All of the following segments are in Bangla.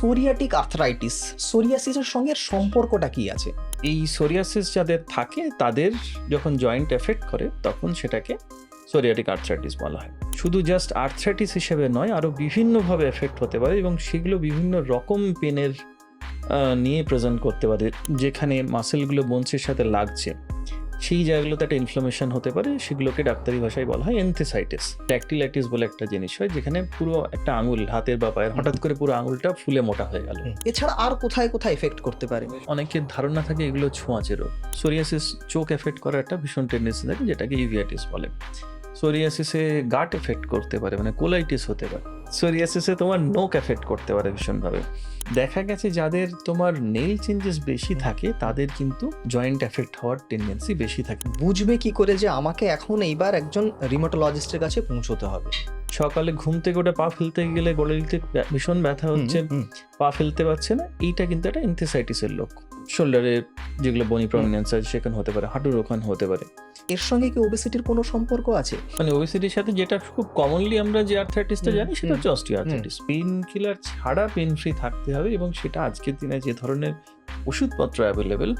সোরিয়াটিক আর্থ্রাইটিস, সোরিয়াসিসের সঙ্গে সম্পর্কটা কি আছে? এই সোরিয়াসিস যাদের থাকে তাদের যখন জয়েন্ট এফেক্ট করে তখন সেটাকে সোরিয়াটিক আর্থ্রাইটিস বলা হয়। শুধু জাস্ট আর্থ্রাইটিস হিসেবে নয়, আরও বিভিন্নভাবে এফেক্ট হতে পারে এবং সেগুলো বিভিন্ন রকম পেনের নিয়ে প্রেজেন্ট করতে পারে। যেখানে মাসেলগুলো বোনসের সাথে লাগছে সেই জায়গাগুলোতে একটা ইনফ্লামেশন হতে পারে, সেগুলোকে ডাক্তারি ভাষায় বলা হয় এনথেসাইটিস। ট্যাকটিলাইটিস বলে একটা জিনিস হয়, যেখানে পুরো একটা আঙুল হাতের বা পায়ের হঠাৎ করে পুরো আঙুলটা ফুলে মোটা হয়ে গেল। এছাড়া আর কোথায় কোথায় এফেক্ট করতে পারে? অনেকের ধারণা থাকে এগুলো ছোঁয়াচে রোগ। সোরিয়াসিস চোখ এফেক্ট করার একটা ভীষণ টেন্ডেন্সি থাকে, যেটাকে ইউভিয়াইটিস বলে। সোরিয়াসিসে গাট এফেক্ট করতে পারে, মানে কোলাইটিস হতে পারে। সোরিয়াসিসে তোমার নোক এফেক্ট করতে পারে ভীষণভাবে। দেখা গেছে যাদের তোমার নেইল চেঞ্জেস বেশি থাকে তাদের কিন্তু জয়েন্ট এফেক্ট হওয়ার টেন্ডেন্সি বেশি থাকে। বুঝবে কি করে যে আমাকে এখন এইবার একজন রিমোটোলজিস্টের কাছে পৌঁছতে হবে? সকালে ঘুম থেকে ওটা পা ফেলতে গেলে গোড়ালিতে ভীষণ ব্যথা হচ্ছে, পা ফেলতে পারছে না, এইটা কিন্তু একটা এনথেসাইটিসের লক্ষণ। শোল্ডারে যেগুলো বনি প্রমিনেন্স আছে সেখানে হতে পারে, হাঁটুর ওখানে হতে পারে। এর সঙ্গে কি ওবেসিটির কোনো সম্পর্ক আছে? মানে ওবেসিটির সাথে যেটা খুব কমনলি আমরা যে আর্থ্রাইটিসটা জানি সেটা হচ্ছে অস্টিওআর্থ্রাইটিস। পেইন কিলার ছাড়া পেন ফ্রি থাকতে হবে, এবং সেটা আজকের দিনে যে ধরনের ওষুধপত্র অ্যাভেলেবেল,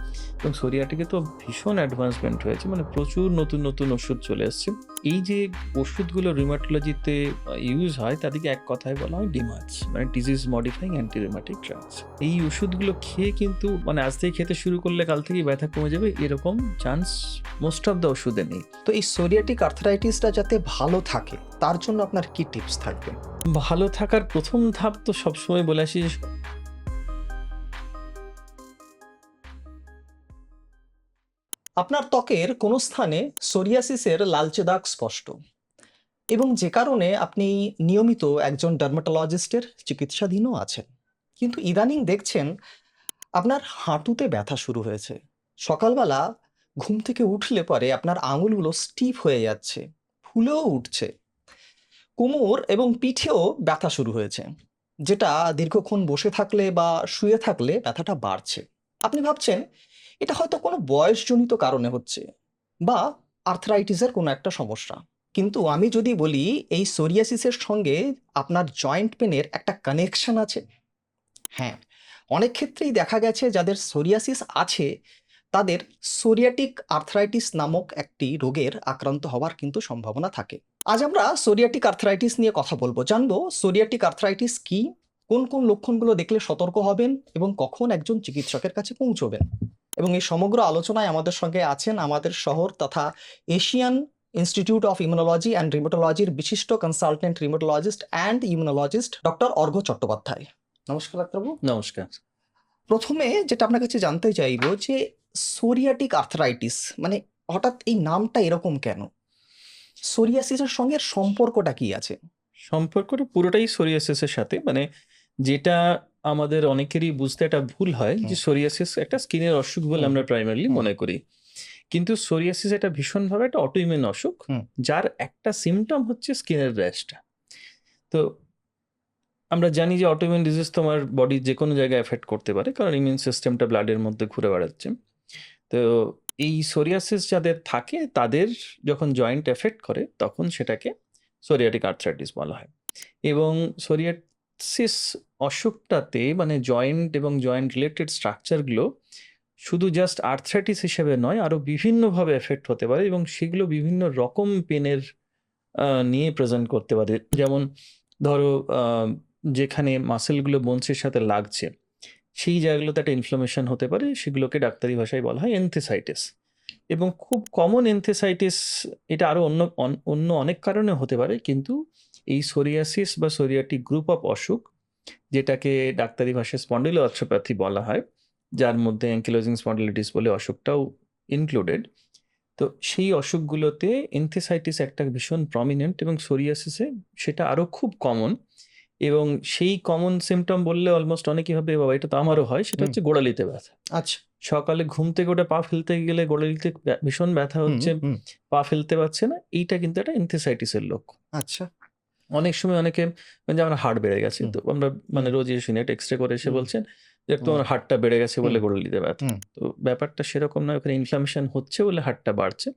এবং সোরিয়াটিকে তো ভীষণ অ্যাডভান্সমেন্ট হয়েছে, মানে প্রচুর নতুন নতুন ওষুধ চলে এসছে। এই যে ওষুধগুলো রিউমাটোলজিতে ইউজ হয় তাদেরকে এক কথায় বলা হয় ডিমার্স, মানে disease modifying anti rheumatic drugs. এই ওষুধগুলো খেয়ে কিন্তু মানে আজ থেকে খেতে শুরু করলে কাল থেকেই ব্যথা কমে যাবে এরকম চান্স মোস্ট অফ দ্য ওষুধে নেই। তো এই সোরিয়াটিক আর্থ্রাইটিসটা যাতে ভালো থাকে তার জন্য আপনার কি টিপস থাকবে? ভালো থাকার প্রথম ধাপ তো সবসময় বলে আসি, আপনার ত্বকের কোনো স্থানে সোরিয়াসিসের লালচে দাগ স্পষ্ট, এবং যে কারণে আপনি নিয়মিত একজন ডার্মাটোলজিস্টের চিকিৎসাধীনও আছেন। কিন্তু ইদানিং দেখছেন আপনার হাঁটুতে ব্যথা শুরু হয়েছে। সকালবেলা ঘুম থেকে উঠলে পরে আপনার আঙুলগুলো স্টিফ হয়ে যাচ্ছে, ফুলেও উঠছে। কোমর এবং পিঠেও ব্যথা শুরু হয়েছে, যেটা দীর্ঘক্ষণ বসে থাকলে বা শুয়ে থাকলে ব্যথাটা বাড়ছে। আপনি ভাবছেন এটা হয়তো কোনো বয়সজনিত কারণে হচ্ছে বা আর্থ্রাইটিসের কোনো একটা সমস্যা। কিন্তু আমি যদি বলি এই সোরিয়াসিসের সঙ্গে আপনার জয়েন্ট পেনের একটা কানেকশন আছে। হ্যাঁ, অনেক ক্ষেত্রেই দেখা গেছে যাদের সোরিয়াসিস আছে তাদের সোরিয়াটিক আর্থ্রাইটিস নামক একটি রোগের আক্রান্ত হওয়ার কিন্তু সম্ভাবনা থাকে। আজ আমরা সোরিয়াটিক আর্থ্রাইটিস নিয়ে কথা বলবো, জানবো সোরিয়াটিক আর্থ্রাইটিস কি, কোন কোন লক্ষণগুলো দেখলে সতর্ক হবেন এবং কখন একজন চিকিৎসকের কাছে পৌঁছবেন। এবং এই সমগ্র আলোচনায় আমাদের সঙ্গে আছেন আমাদের শহর তথা Asian institute of immunology and রিমোটোলজির বিশিষ্ট consultant rheumatologist and immunologist doctor Arghya Chattopadhyay. নমস্কার ডাক্তারবাবু। নমস্কার। প্রথমে যেটা আপনার কাছে জানতে চাইবো যে সোরিয়াটিক আর্থ্রাইটিস মানে হঠাৎ এই নামটা এরকম কেন? সোরিয়াসিসের সঙ্গে সম্পর্কটা কি আছে? সম্পর্কটা পুরোটাই সোরিয়াসিসের সাথে, মানে যেটা আমাদের অনেকেরই বুঝতে একটা ভুল হয় যে সোরিয়াসিস একটা স্কিনের অসুখ বলে আমরা প্রাইমারিলি মনে করি, কিন্তু সোরিয়াসিস একটা ভীষণভাবে একটা অটোইমিউন অসুখ, যার একটা সিমটম হচ্ছে স্কিনের র্যাশটা। তো আমরা জানি যে অটোইমিউন ডিজিজ তোমার বডির যে কোনো জায়গায় এফেক্ট করতে পারে, কারণ ইমিউন সিস্টেমটা ব্লাডের মধ্যে ঘুরে বেড়াচ্ছে। তো এই সোরিয়াসিস যাদের থাকে তাদের যখন জয়েন্ট এফেক্ট করে তখন সেটাকে সোরিয়াটিক আর্থ্রাইটিস বলা হয়। এবং সোরিয়াসিস অসুখটাতে মানে জয়েন্ট এবং জয়েন্ট রিলেটেড স্ট্রাকচারগুলো শুধু জাস্ট আর্থ্রাইটিস হিসেবে নয়, আরও বিভিন্নভাবে এফেক্ট হতে পারে এবং সেগুলো বিভিন্ন রকম পেনের নিয়ে প্রেজেন্ট করতে পারে। যেমন ধরো যেখানে মাসেলগুলো বোনসের সাথে লাগছে সেই জায়গাগুলোতে একটা ইনফ্লামেশন হতে পারে, সেগুলোকে ডাক্তারি ভাষায় বলা হয় এনথেসাইটিস। এবং খুব কমন এনথেসাইটিস, এটা আরও অন্য অনেক কারণে হতে পারে, কিন্তু এই সোরিয়াসিস বা সোরিয়াটিক গ্রুপ অফ অসুখ, যেটাকে ডাক্তারি ভাষায় স্পন্ডিলোআর্থ্রোপ্যাথি বলা হয়, যার মধ্যে অ্যাঙ্কিলোজিং স্পন্ডিলাইটিস বলে অসুখটাও ইনক্লুডেড। তো সেই অসুখগুলোতে এনথেসাইটিস একটা ভীষণ প্রমিনেন্ট, এবং সোরিয়াসিসে সেটা আরও খুব কমন। এবং সেই কমন সিমটম বললে অলমোস্ট অনেকেই ভাবে বাবা এটা তো আমারও হয়, সেটা হচ্ছে গোড়ালিতে ব্যথা। আচ্ছা, সকালে ঘুম থেকে ওটা পা ফেলতে গেলে গোড়ালিতে ভীষণ ব্যথা হচ্ছে, পা ফেলতে পারছে না, এইটা কিন্তু একটা এনথেসাইটিসের লক্ষণ। আচ্ছা। অনেক সময় অনেকে মানে আমার হার্ট বেড়ে গেছে, তো আমরা মানে রোজ শুনি একটা এক্সরে করে এসে বলছেন যে তোমার হার্টটা বেড়ে গেছে বলে গোড়ালিতে ব্যথা। তো ব্যাপারটা সেরকম নয়, ওখানে ইনফ্লামেশন হচ্ছে বলে হার্টটা বাড়ছে,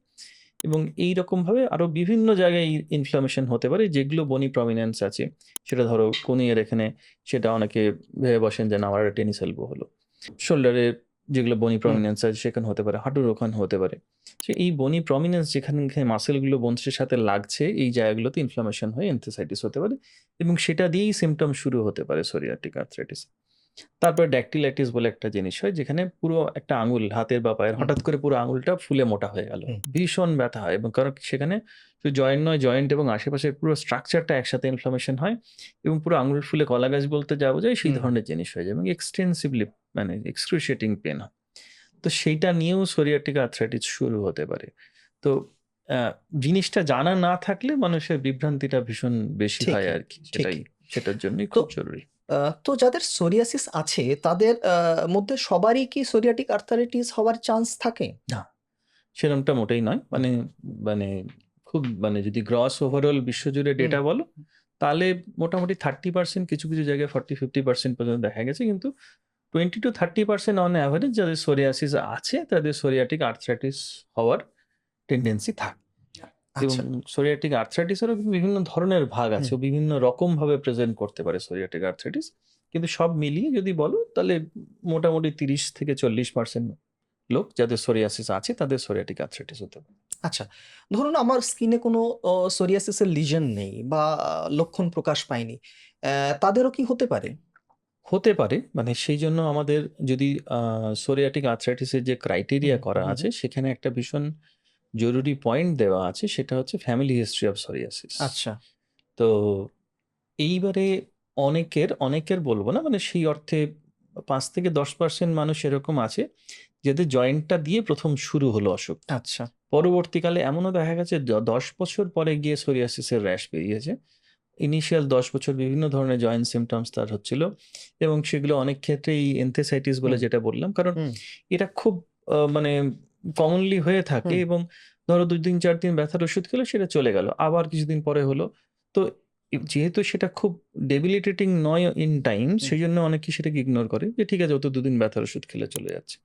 এবং এই রকমভাবে আরো বিভিন্ন জায়গায় ইনফ্লামেশন হতে পারে, যেগুলো বনি প্রমিনেন্স আছে। সেটা ধরো কোনিয়ার এখানে, সেটা অনেকে ভেবে বসেন যে না আমার টেনিস এলবো হলো। শোল্ডারে যেগুলো বনি হুম প্রমিনেন্স আছে সেখানে হতে পারে, হাঁটুর ওখানে হতে পারে। সো এই বনি প্রমিনেন্স যেখানে মাসেলগুলো বোনসের সাথে লাগছে, এই জায়গাগুলোতে ইনফ্লামেশন হয়ে এনথেসাইটিস হতে পারে, এবং সেটা দিয়েই সিমটম শুরু হতে পারে সোরিয়াটিক আর্থ্রাইটিস। তারপরে ড্যাকটিলাইটিস বলে একটা জিনিস হয়, যেখানে পুরো একটা আঙুল হাতের বা পায়ের হুম হঠাৎ করে পুরো আঙুলটা ফুলে মোটা হয়ে গেল, হুম ভীষণ ব্যথা হয়, এবং কারণ সেখানে শুধু জয়েন্ট নয়, জয়েন্ট এবং আশেপাশের পুরো স্ট্রাকচারটা একসাথে ইনফ্লামেশন হয়, এবং পুরো আঙুল ফুলে কলা গাছ বলতে যাবো যায় সেই হুম ধরনের জিনিস হয়ে যায়, এবং এক্সটেন্সিভলি মানে এক্সক্রুশিয়েটিং পেন হয়। তো সেইটা নিয়েও সোরিয়াটিক আর্থ্রাইটিস শুরু হতে পারে। তো জিনিসটা জানা না থাকলে মানুষের বিভ্রান্তিটা ভীষণ বেশি হয় ঠিকই আর কি, ঠিকই। সেটার জন্যই তো খুব জরুরি। তো যাদের সোরিয়াসিস আছে তাদের মধ্যে সবারই কি সোরিয়াটিক আর্থারাইটিস হওয়ার চান্স থাকে? না, সেরমটা মোটেই নয়। মানে মানে খুব মানে যদি গ্রস ওভারঅল বিশ্বজুড়ে হুম ডেটা বলো, তাহলে মোটামুটি 30%, কিছু, কিছু জায়গায় 40-50% পর্যন্ত দেখা গেছে। কিন্তু 20-30% অন এভারেজ যাদের সোরিয়াসিস আছে, তাদের সোরিয়াটিক আর্থ্রাইটিস হওয়ার টেনডেন্সি থাকে। এবং আচ্ছা সোরিয়াটিক আর্থ্রাইটিসেরও বিভিন্ন ধরনের ভাগ আছে, হুম ও বিভিন্ন রকমভাবে প্রেজেন্ট করতে পারে সোরিয়াটিক আর্থ্রাইটিস। কিন্তু সব মিলিয়ে যদি বলো, তাহলে মোটামুটি 30-40% লোক যাদের সোরিয়াসিস আছে, তাদের সোরিয়াটিক আর্থ্রাইটিস হতে পারে। আচ্ছা, ধরুন আমার স্কিনে কোনো সোরিয়াসিসের লিজেন নেই বা লক্ষণ প্রকাশ পায়নি। তাদেরও কি হতে পারে? হতে পারে, মানে সেই জন্য আমাদের যদি সোরিয়াটিক আর্থ্রাইটিসের যে হুম ক্রাইটেরিয়া করা হুম আছে, সেখানে একটা ভীষণ জরুরি পয়েন্ট দেওয়া আছে, সেটা হচ্ছে ফ্যামিলি হিস্ট্রি অফ সোরিয়াসিস। আচ্ছা তো এইবারে অনেকের বলবো না, মানে সেই অর্থে 5-10% মানুষ এরকম আছে যাদের জয়েন্টটা দিয়ে প্রথম শুরু হলো অসুখ। আচ্ছা পরবর্তীকালে এমনও দেখা গেছে 10 বছর পরে গিয়ে সোরিয়াসিসের র্যাশ বেরিয়েছে। ইনিশিয়াল 10 বছর বিভিন্ন ধরনের জয়েন্ট সিমটমস তার হচ্ছিল, এবং সেগুলো অনেক ক্ষেত্রে এই এনথেসাইটিস বলে হুম যেটা বললাম, কারণ হুম এটা খুব মানে কমনলি হয়ে থাকে, হুম এবং ধরো 2 দিন 4 দিন ব্যথার ওষুধ খেলো, সেটা চলে গেল, আবার কিছুদিন পরে হলো। তো যেহেতু সেটা খুব ডেবিলিটেটিং নয় ইন টাইম, হুম সেই জন্য অনেকে সেটাকে ইগনোর করে, যে ঠিক আছে ও তো 2 দিন ব্যথার ওষুধ খেলে চলে যাচ্ছে।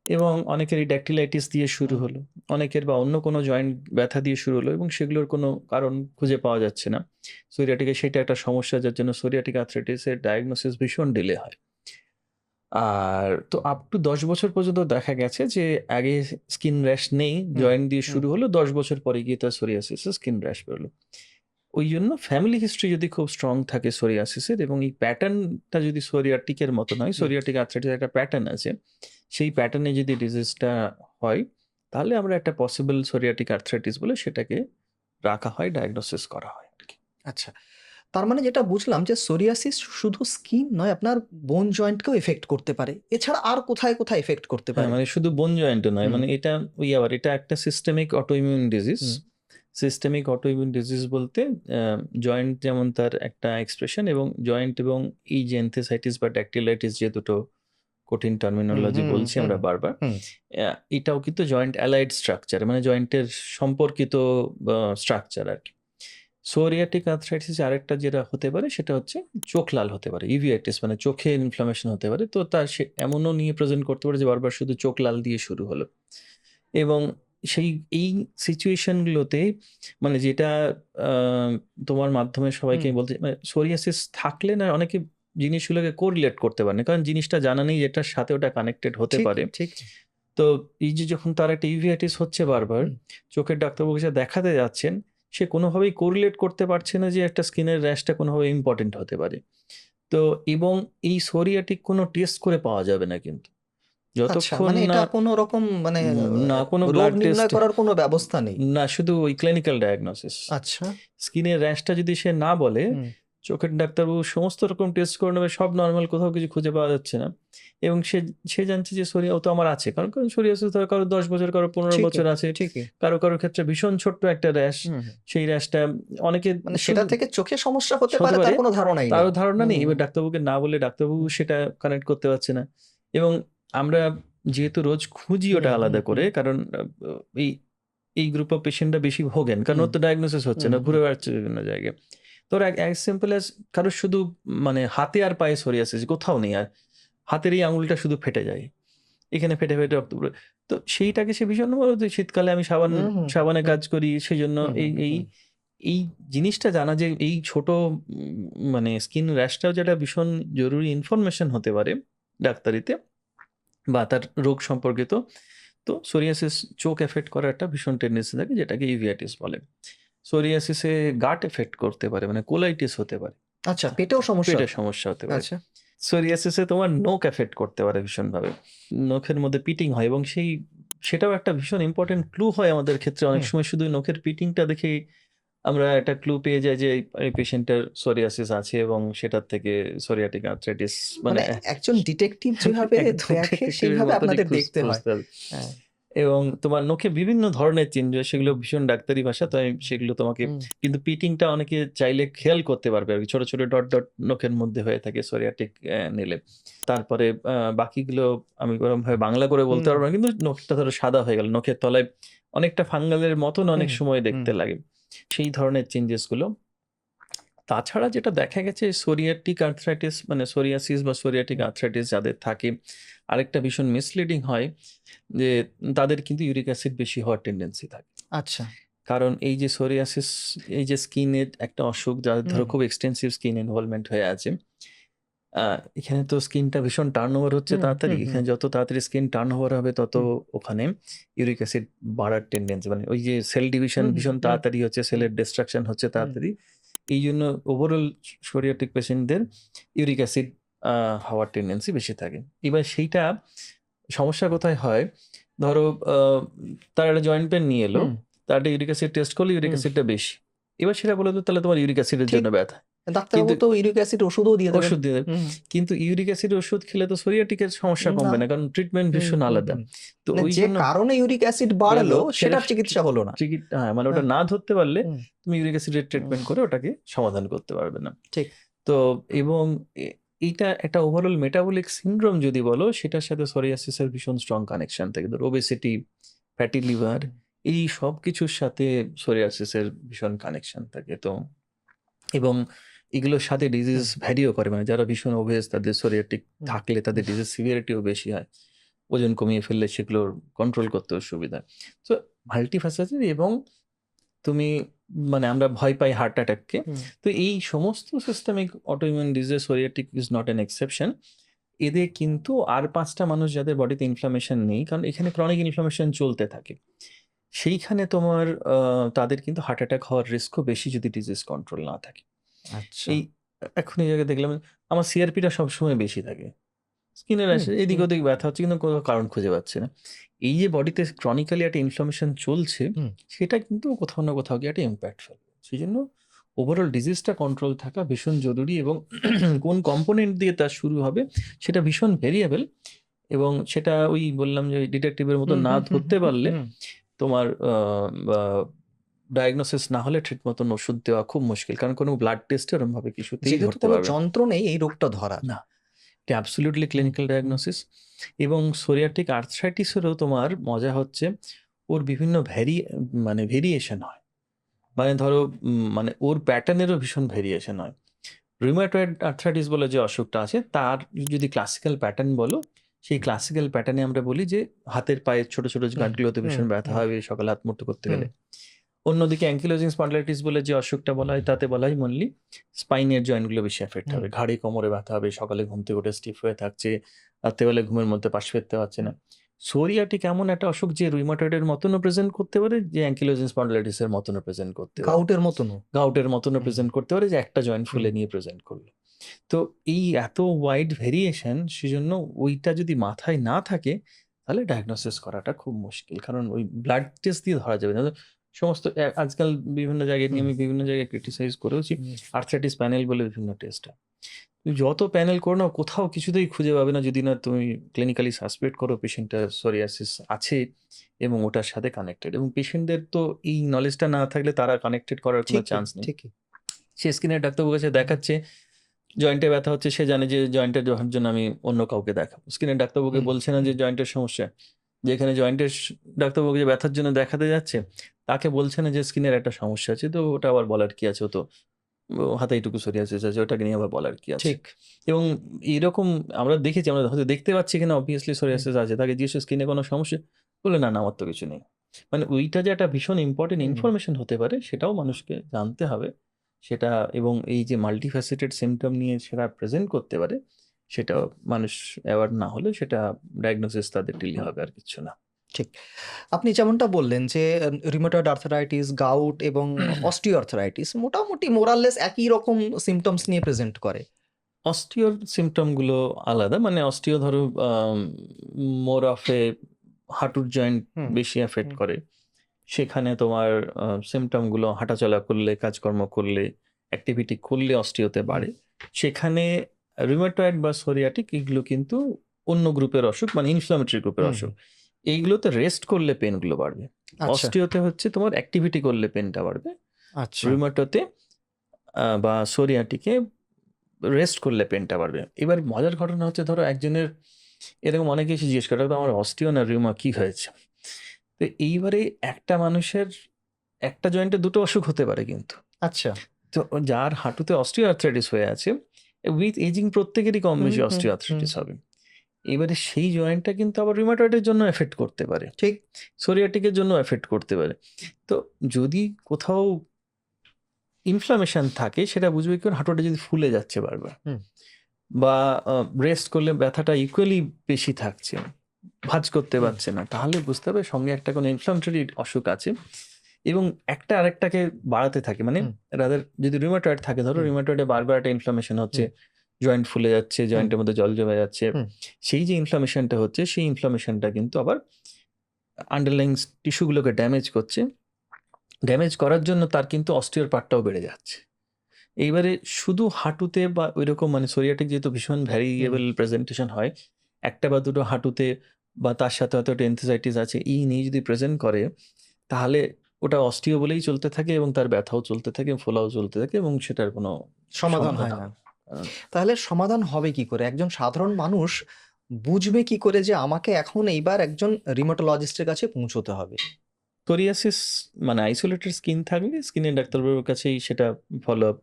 এবং অনেকেরই ড্যাকটিলাইটিস দিয়ে শুরু হুম হলো, অনেকের বা অন্য কোনো জয়েন্ট ব্যথা দিয়ে শুরু হলো, এবং সেগুলোর কোনো কারণ খুঁজে পাওয়া যাচ্ছে না সোরিয়াটিকে। সেটা একটা সমস্যা, যার জন্য সোরিয়াটিক আর্থ্রাইটিসের ডায়াগনোসিস ভীষণ ডিলে হয়। আর তো আপ টু 10 বছর পর্যন্ত দেখা গেছে যে আগে স্কিন র্যাশ নেই, হুম জয়েন্ট দিয়ে হুম শুরু হলো, 10 বছর পরে গিয়ে তার সোরিয়াসিসের স্কিন র্যাশ বেরোলো। ওই জন্য ফ্যামিলি হিস্ট্রি যদি খুব স্ট্রং থাকে সোরিয়াসিসের, এবং এই প্যাটার্নটা যদি সোরিয়াটিকের মতো নয়, হুম সোরিয়াটিক আর্থ্রাইটিস একটা প্যাটার্ন আছে, সেই প্যাটার্নে যদি ডিজিজটা হয়, তাহলে আমরা একটা পসিবল সোরিয়াটিক আর্থ্রাইটিস বলে সেটাকে রাখা হয়, ডায়াগনোসিস করা হয় আর কি। আচ্ছা, তার মানে যেটা বুঝলাম যে সোরিয়াসিস শুধু স্কিন নয়, আপনার বোন জয়েন্টকেও এফেক্ট করতে পারে। এছাড়া আর কোথায় কোথায় এফেক্ট করতে হ্যাঁ, পারে? মানে শুধু বোন জয়েন্টও নয়, হুম মানে এটা ওই আবার এটা একটা সিস্টেমিক অটোইমিউন ডিজিজ। হুম সিস্টেমিক অটোইমিউন ডিজিজ বলতে জয়েন্ট যেমন তার একটা এক্সপ্রেশন, এবং জয়েন্ট এবং এই যে এনথেসাইটিস বা ড্যাকটিলাইটিস, যে দুটো কঠিন হুম টার্মিনোলজি হুম বলছি হুম আমরা বারবার, হুম এটাও কিন্তু জয়েন্ট অ্যালাইড স্ট্রাকচার, মানে জয়েন্টের সম্পর্কিত স্ট্রাকচার আর কি। সোরিয়াটিক আর্থ্রাইটিস আরেকটা যেটা হতে পারে, সেটা হচ্ছে চোখ লাল হতে পারে, ইভিআইটিস, মানে চোখে ইনফ্লামেশন হতে পারে। তো তার সে এমনও নিয়ে প্রেজেন্ট করতে পারে যে বারবার শুধু চোখ লাল দিয়ে শুরু হলো, এবং এই সিচুয়েশনগুলোতে, মানে যেটা তোমার মাধ্যমে সবাইকে হুম আমি বলতে, মানে সোরিয়াসিস থাকলে না অনেকে জিনিসগুলোকে কোরিলেট করতে পারে না, কারণ জিনিসটা জানা নেই যেটার সাথে ওটা কানেক্টেড হতে পারে। ঠিকই ঠিকই। তো এই যে যখন তার একটা ইউভিআইটিস হচ্ছে বারবার, হুম চোখের ডাক্তারবাবুকে যা দেখাতে যাচ্ছেন, সে কোনোভাবেই কোরিলেট করতে পারছে না যে একটা স্কিনের র্যাশটা কোনোভাবে ইম্পর্টেন্ট হতে পারে। তো এবং এই সোরিয়াটিক কোনো টেস্ট করে পাওয়া যাবে না কিন্তু, আচ্ছা, যতক্ষণ মানে না এটা কোনো রকম মানে না কোনো রোগ ব্লাড নির্ণয় টেস্ট, করার কোনো ব্যবস্থা নেই? না শুধু ওই ক্লিনিক্যাল ডায়াগনোসিস। আচ্ছা স্কিনের র্যাশটা যদি সে না বলে, হুম চোখের ডাক্তারবাবু সমস্ত রকম টেস্ট করে নেবে, সব নরমাল, কোথাও কিছু খুঁজে পাওয়া যাচ্ছে না, এবং সে সে জানছে যে ও তো আমার আছে, কারণ কারণ সোরিয়াসিস ধরো কারো 10 বছর, কারো 15 ঠিকই বছর আছে, ঠিকই। কারো ক্ষেত্রে ভীষণ ছোট্ট একটা র্যাশ। হুম হুম। সেই র্যাশটা অনেকে মানে সেটা শুধু থেকে চোখে সমস্যা হতে হতে পারে তার পারে, কোনো ধারণাই নেই। তারও ধারণা নেই, হুম এবার ডাক্তারবাবুকে না বলে ডাক্তারবাবু হুম সেটা কানেক্ট করতে পারছে না। এবং আমরা যেহেতু রোজ খুঁজি ওটা হুম হুম আলাদা হুম করে, কারণ এই এই গ্রুপ অফ পেশেন্টরা বেশি ভোগেন, কারণ হুম ওর তো ডায়াগনোসিস হচ্ছে হুম না, হুম ঘুরে বেড়াচ্ছে বিভিন্ন জায়গায়। তোর অ্যাজ সিম্পল অ্যাজ কারো শুধু মানে হাতে আর পায়ে সোরিয়াসিস, কোথাও নেই, আর হাতের এই আঙুলটা শুধু ফেটে যায়, এখানে ফেটে ফেটে রক্ত পড়ে। তো সেইটাকে সে ভীষণ বলে যে শীতকালে আমি হুম, হুম, সাবানে হুম, কাজ করি, সেজন্য হুম, এই হুম, এই হুম, এই জিনিসটা জানা যে এই ছোট মানে স্কিন র্যাশটাও যেটা ভীষণ জরুরি ইনফরমেশন হতে পারে ডাক্তারিতে বা তার রোগ সম্পর্কিত। তো সোরিয়াসিস চোখ এফেক্ট করার একটা ভীষণ টেন্ডেন্সি থাকে, যেটাকে ইউভিয়াইটিস বলে। সোরিয়াসিসে গাট এফেক্ট করতে পারে, মানে কোলাইটিস হতে পারে, আচ্ছা, পেটেও সমস্যা পেটের হয়? সমস্যা হতে পারে। আচ্ছা। সোরিয়াসিসে তোমার নোক এফেক্ট করতে পারে ভীষণভাবে। নখের মধ্যে পিটিং হয় এবং সেটাও একটা ভীষণ ইম্পোর্টেন্ট ক্লু হয় আমাদের ক্ষেত্রে। অনেক হুম। সময় শুধু নখের পিটিংটা দেখেই আমরা একটা ক্লু পেয়ে যাই যে এই পেশেন্টের সোরিয়াসিস আছে এবং সেটার থেকে সোরিয়াটিক আর্থ্রাইটিস মানে মানে একজন ডিটেকটিভ যেভাবে একদম দেখে ডিটেকটিভের সেইভাবে মতনই আপনাদের দেখতে হয়। খুঁজতে হবে। হ্যাঁ। এবং তোমার নখে বিভিন্ন ধরনের চেঞ্জ হয়, সেগুলো ভীষণ ডাক্তারি ভাষা, তো আমি সেগুলো তোমাকে হুম, কিন্তু পিটিংটা অনেকে চাইলে খেয়াল করতে পারবে আরকি। ছোট, ছোট ডট, ডট নখের মধ্যে হয়ে থাকে সোরিয়াটিক নিলে। তারপরে বাকিগুলো আমি ওরমভাবে বাংলা করে বলতে হুম, পারব না। কিন্তু নখটা ধরো সাদা হয়ে গেল। নখের তলায় অনেকটা ফাঙ্গালের মতন অনেক হুম, সময় হুম, দেখতে লাগে। সেই ধরনের চেঞ্জেস গুলো। তাছাড়া যেটা দেখা গেছে সোরিয়াটিক আর্থ্রাইটিস মানে সোরিয়াসিস বা সোরিয়াটিক হুম। আর্থ্রাইটিস যাদের থাকে, আরেকটা ভীষণ মিসলিডিং হয় যে তাদের কিন্তু ইউরিক অ্যাসিড বেশি হওয়ার টেন্ডেন্সি থাকে। আচ্ছা। কারণ এই যে সোরিয়াসিস, এই যে স্কিনের একটা অসুখ যাদের হুম, ধরো খুব এক্সটেন্সিভ স্কিন ইনভলভমেন্ট হয়ে আছে। আ এখানে তো স্কিনটা ভীষণ টার্নওভার হচ্ছে হুম, তাড়াতাড়ি। হুম, হুম, এখানে যত তাড়াতাড়ি স্কিন টার্নওভার হবে তত হুম, ওখানে ইউরিক অ্যাসিড বাড়ার টেন্ডেন্সি, মানে ওই যে সেল ডিভিশন হুম, হুম, ভীষণ হুম, তাড়াতাড়ি হচ্ছে, হুম, সেলের ডিস্ট্রাকশন হচ্ছে হুম। তাড়াতাড়ি। এইজন্য ওভারঅল সোরিয়াটিক পেশেন্টদের ইউরিক অ্যাসিড আ হওয়ার টেন্ডেন্সি বেশি থাকে। এবার সেইটা সমস্যা কোথায় হয়? ধরো তারা একটা জয়েন্ট পেইন নিয়ে এলো। হুম, তার একটা ইউরিক অ্যাসিড টেস্ট করলো, ইউরিক হুম। অ্যাসিডটা বেশি। এবার সেটা বলে দিল তাহলে তোমার ইউরিক অ্যাসিডের ঠিক। জন্য ব্যথা। ডাক্তারবাবু কিন্তু তো ইউরিক অ্যাসিড ওষুধও দিয়ে দেবেন। ওষুধ দিয়ে দেবে। হুম, কিন্তু ইউরিক অ্যাসিড ওষুধ খেলে তো সোরিয়াটিকের সমস্যা না। কমবে না। কারণ ট্রিটমেন্ট হুম, ভীষণ হুম, আলাদা। হুম। তো মানে যে ওইজন্য কারণে ইউরিক অ্যাসিড গেল বাড়লো সেটা সেটার চিকিৎসা হলো না। হ্যাঁ, মানে ওটা হ্যাঁ, না ধরতে পারলে হুম, তুমি ইউরিক অ্যাসিডের হুম, ট্রিটমেন্ট করে ওটাকে সমাধান করতে পারবে না। ঠিক। তো এবং এইটা একটা ওভারঅল মেটাবলিক সিনড্রোম যদি বলো, সেটার সাথে সোরিয়াসিসের ভীষণ স্ট্রং কানেকশন থাকে। ধরো ওবেসিটি, ফ্যাটি লিভার, হুম, এই সবকিছুর সাথে সোরিয়াসিসের ভীষণ কানেকশন থাকে। তো এবং এগুলোর সাথে ডিজিজ হুম, ভ্যারিও করে। মানে যারা ভীষণ ওবেস তাদের সোরিয়াটিক হুম, থাকলে তাদের হুম। ডিজিজ সিভিয়ারিটিও বেশি হয়। ওজন কমিয়ে ফেললে সেগুলোর কন্ট্রোল করতেও সুবিধা। সো মাল্টিফ্যাসেটেড এবং তুমি মানে আমরা ভয় পাই হার্ট অ্যাটাককে। হুম, তো এই সমস্ত systemic autoimmune disease psoriatic is not an exception. এদের কিন্তু আর ৫ টা মানুষ যাদের বডিতে ইনফ্লামেশন নেই, কারণ এখানে ক্রনিক ইনফ্লামেশন চলতে থাকে। সেইখানে তোমার তাদের কিন্তু হার্ট অ্যাটাক হওয়ার রিস্কও বেশি যদি ডিজিজ কন্ট্রোল না থাকে। আচ্ছা। এই এখন এই জায়গায় দেখলাম আমার সিআরপিটা সবসময় বেশি থাকে। স্কিনের হুম, র্যাশ এদিক হুম, ওদিক ব্যথা হচ্ছে কিন্তু কোনো কারণ খুঁজে পাচ্ছি না। এই যে বডিতে ক্রনিক্যালি একটা ইনফ্লামেশন চলছে, হুম। সেটা কিন্তু কোথাও না কোথাও গিয়ে একটা ইমপ্যাক্ট ফেলবে। সেজন্য ওভারঅল ডিজিজটা কন্ট্রোল থাকা ভীষণ জরুরি এবং কোন কম্পোনেন্ট দিয়ে তা শুরু হবে সেটা ভীষণ ভেরিয়েবল এবং সেটা ওই বললাম যে ডিটেকটিভের মতো হুম, না হুম, হুম, ধরতে হুম, পারলে হুম। তোমার বা ডায়াগনোসিস না হলে ঠিক মতন ওষুধ দেওয়া খুব মুশকিল। কারণ কোনো ব্লাড টেস্ট এরমভাবে কিছুতেই যেহেতু ধরতে কোনো পারবে না। যন্ত্র নেই এই রোগটা ধরার। না। এটা অ্যাবসোলিউটলি হুম, ক্লিনিক্যাল হুম, ডায়াগনোসিস এবং সোরিয়াটিক আর্থ্রাইটিসেরও তোমার মজা হচ্ছে ওর বিভিন্ন মানে ভেরিয়েশন হয়। মানে ধরো মানে ওর প্যাটার্নেরও ভীষণ ভেরিয়েশন হয়। রুমাটয়েড আর্থ্রাইটিস বলে যে অসুখটা আছে তার যদি ক্লাসিক্যাল প্যাটার্ন বলো, সেই ক্লাসিক্যাল প্যাটার্নে আমরা বলি যে হাতের পায়ের ছোট, ছোট হুম, গাঁটগুলোতে হুম, ভীষণ ব্যথা হুম, হবে সকালে হাত মুঠো করতে হুম, গেলে। অন্যদিকে অ্যাঙ্কিলোজিং স্পন্ডিলাইটিস বলে যে অসুখটা বলা হয় তাতে বলা হয় মেইনলি স্পাইনের জয়েন্টগুলো বেশি এফেক্ট হুম। হবে। ঘাড়ে কোমরে ব্যথা হবে, সকালে ঘুম থেকে উঠে স্টিফ হয়ে থাকছে, রাত্রেবেলা ঘুমের মধ্যে পাশ ফিরতে পারছে না। সোরিয়াটিক এমন একটা অসুখ যে রুইমাটয়েডের মতনও প্রেজেন্ট করতে পারে, যে অ্যাঙ্কিলোজিং স্পন্ডিলাইটিসের মতনও প্রেজেন্ট করতে পারে। গাউটের মতনও? গাউটের মতনও হুম, প্রেজেন্ট করতে পারে যে একটা জয়েন্ট হুম, ফুলে নিয়ে প্রেজেন্ট করল। তো এই এত ওয়াইড ভেরিয়েশন সেজন্য ওইটা যদি মাথায় না থাকে তাহলে ডায়াগনোসিস করাটা খুব মুশকিল। কারণ ওই ব্লাড টেস্ট দিয়ে ধরা যাবে না। সমস্ত আজকাল বিভিন্ন জায়গায় নিয়ে হুম, আমি বিভিন্ন জায়গায় ক্রিটিসাইজ করেওছি। হুম। আর্থ্রাইটিস প্যানেল বলে বিভিন্ন টেস্ট হয়। তুমি যত প্যানেল করো না কোথাও কিছুতেই খুঁজে পাবে না যদি না তুমি ক্লিনিক্যালি সাসপেক্ট করো পেশেন্টটার সোরিয়াসিস আছে এবং ওটার সাথে কানেক্টেড, এবং পেশেন্টদের তো এই নলেজটা না থাকলে তারা কানেক্টেড করার কোনো ঠিকই, চান্স নেই। ঠিকই। সে স্কিনের ডাক্তারবাবুর কাছে দেখাচ্ছে, জয়েন্টে ব্যথা হচ্ছে, সে জানে যে জয়েন্টের জন্য আমি অন্য কাউকে দেখাবো। স্কিনের ডাক্তারবাবুকে হুম, বলছে না যে হুম, জয়েন্টের সমস্যা। যেখানে জয়েন্টের ডাক্তারবাবুকে যে ব্যথার জন্য দেখাতে যাচ্ছে, তাকে বলছে না যে স্কিনের একটা সমস্যা আছে। তো ওটা আবার বলার কি আছে? ও তো হাতে এইটুকু সোরিয়াসিস আছে, ওটাকে নিয়ে আবার বলার কি আছে? ঠিক। এবং এরকম আমরা দেখেছি, আমরা হয়তো দেখতে পাচ্ছি কিনা অবভিয়াসলি হুম, সোরিয়াসিস আছে, তাকে জিজ্ঞেস স্কিনে কোনো সমস্যা? বললে, "না, না, আমার তো কিছু নেই।" মানে ওইটা যে একটা ভীষণ ইম্পোর্টেন্ট হুম, ইনফরমেশন হতে পারে সেটাও মানুষকে জানতে হবে। সেটা এবং এই যে মাল্টিফ্যাসেটেড সিম্পটম নিয়ে সেটা প্রেজেন্ট করতে পারে, সেটাও মানুষ অ্যাওয়ার না হলে সেটা ডায়াগনোসিস তাদের ডিলে হবে, আর কিচ্ছু না। ঠিক। আপনি যেমনটা বললেন যে রিউমাটয়েড আর্থ্রাইটিস, গাউট এবং অস্টিওআর্থ্রাইটিস মোটামুটি মোরাললেস একই রকম সিম্পটমস নিয়ে প্রেজেন্ট করে। অস্টিওর সিম্পটম গুলো আলাদা। মানে অস্টিও ধরো মোর অফ এ হাঁটুর জয়েন্ট হুম, বেশি এফেক্ট হুম, করে। সেখানে তোমার সিম্পটম গুলো হাঁটাচলা করলে, কাজকর্ম করলে, অ্যাক্টিভিটি করলে অস্টিওতে হুম, বাড়ে। সেখানে রুমেটয়েড বা সোরিয়াটিক এগুলো কিন্তু অন্য গ্রুপের অসুখ, মানে ইনফ্লামেটরি গ্রুপের হুম, অসুখ। হুম। এইগুলোতে রেস্ট করলে পেন গুলো বাড়বে। আচ্ছা, অস্টিওতে হচ্ছে তোমার অ্যাক্টিভিটি করলে পেনটা বাড়বে। আচ্ছা। রুমেটোতে বা সোরিয়াটিকে রেস্ট করলে পেনটা বাড়বে। এবার মজার ঘটনা হচ্ছে, ধরো একজনের এরকম অনেকে এসে জিজ্ঞেস করে, "দাদা আমার অস্টিও না রিউমা কি হয়েছে?" তো এইবারে একটা মানুষের একটা জয়েন্টে দুটো অসুখ হতে পারে কিন্তু। আচ্ছা। তো যার হাঁটুতে অস্টিও আর্থ্রাইটিস হয়ে আছে, উইথ এজিং প্রত্যেকেরই কম হুম, বেশি হুম, অস্টিও হুম। আর্থ্রাইটিস হবে। এবারে সেই জয়েন্টটা কিন্তু আবার রিউমাটয়েডের জন্য এফেক্ট করতে পারে। ঠিক। সোরিয়াটিকের জন্য এফেক্ট করতে পারে। তো যদি কোথাও ইনফ্লামেশন থাকে সেটা বুঝবে কি করে? হাঁটুটা যদি ফুলে যাচ্ছে বারবার, হুম, বা রেস্ট করলে ব্যথাটা ইকুয়ালি বেশি থাকছে, ভাঁজ করতে হুম, পারছে না, তাহলে বুঝতে হবে সঙ্গে একটা কোনো ইনফ্লামেটরি অসুখ আছে এবং একটা আরেকটাকে বাড়াতে থাকে। মানে হুম, রাদার যদি রিউমাটয়েড থাকে, ধরো হুম, রিউমাটয়েডে বারবার একটা ইনফ্লামেশন হচ্ছে, হুম, জয়েন্ট ফুলে যাচ্ছে, হুম, জয়েন্টের মধ্যে জল জমে যাচ্ছে। হুম। সেই যে ইনফ্লামেশনটা হচ্ছে, সেই ইনফ্লামেশনটা কিন্তু আবার আন্ডারলাইং টিস্যুগুলোকে ড্যামেজ করছে। ড্যামেজ করার জন্য তার কিন্তু অস্টিওর পার্টটাও বেড়ে যাচ্ছে। এইবারে শুধু হাঁটুতে বা ঐরকম, মানে সোরিয়াটিক যেহেতু ভীষণ হুম, ভ্যারিয়েবল প্রেজেন্টেশন হয়, একটা বা দুটো হাঁটুতে বা তার সাথে হয়তো একটা এনথেসাইটিস আছে, এই নিয়ে যদি প্রেজেন্ট করে, তাহলে ওটা অস্টিও বলেই চলতে থাকে এবং তার ব্যথাও চলতে থাকে, ফোলাও চলতে থাকে এবং সেটার কোনো সমাধান সমাধান হয় না। হবে না। কারণ তাহলে সমাধান হবে কি করে? একজন সাধারণ মানুষ বুঝবে কি করে যে আমাকে এখন এইবার একজন রিউমাটোলজিস্টের কাছে পৌঁছতে হবে? সোরিয়াসিস মানে আইসোলেটেড স্কিন থাকলে স্কিনের ডাক্তারবাবুর কাছেই সেটা ফলো আপ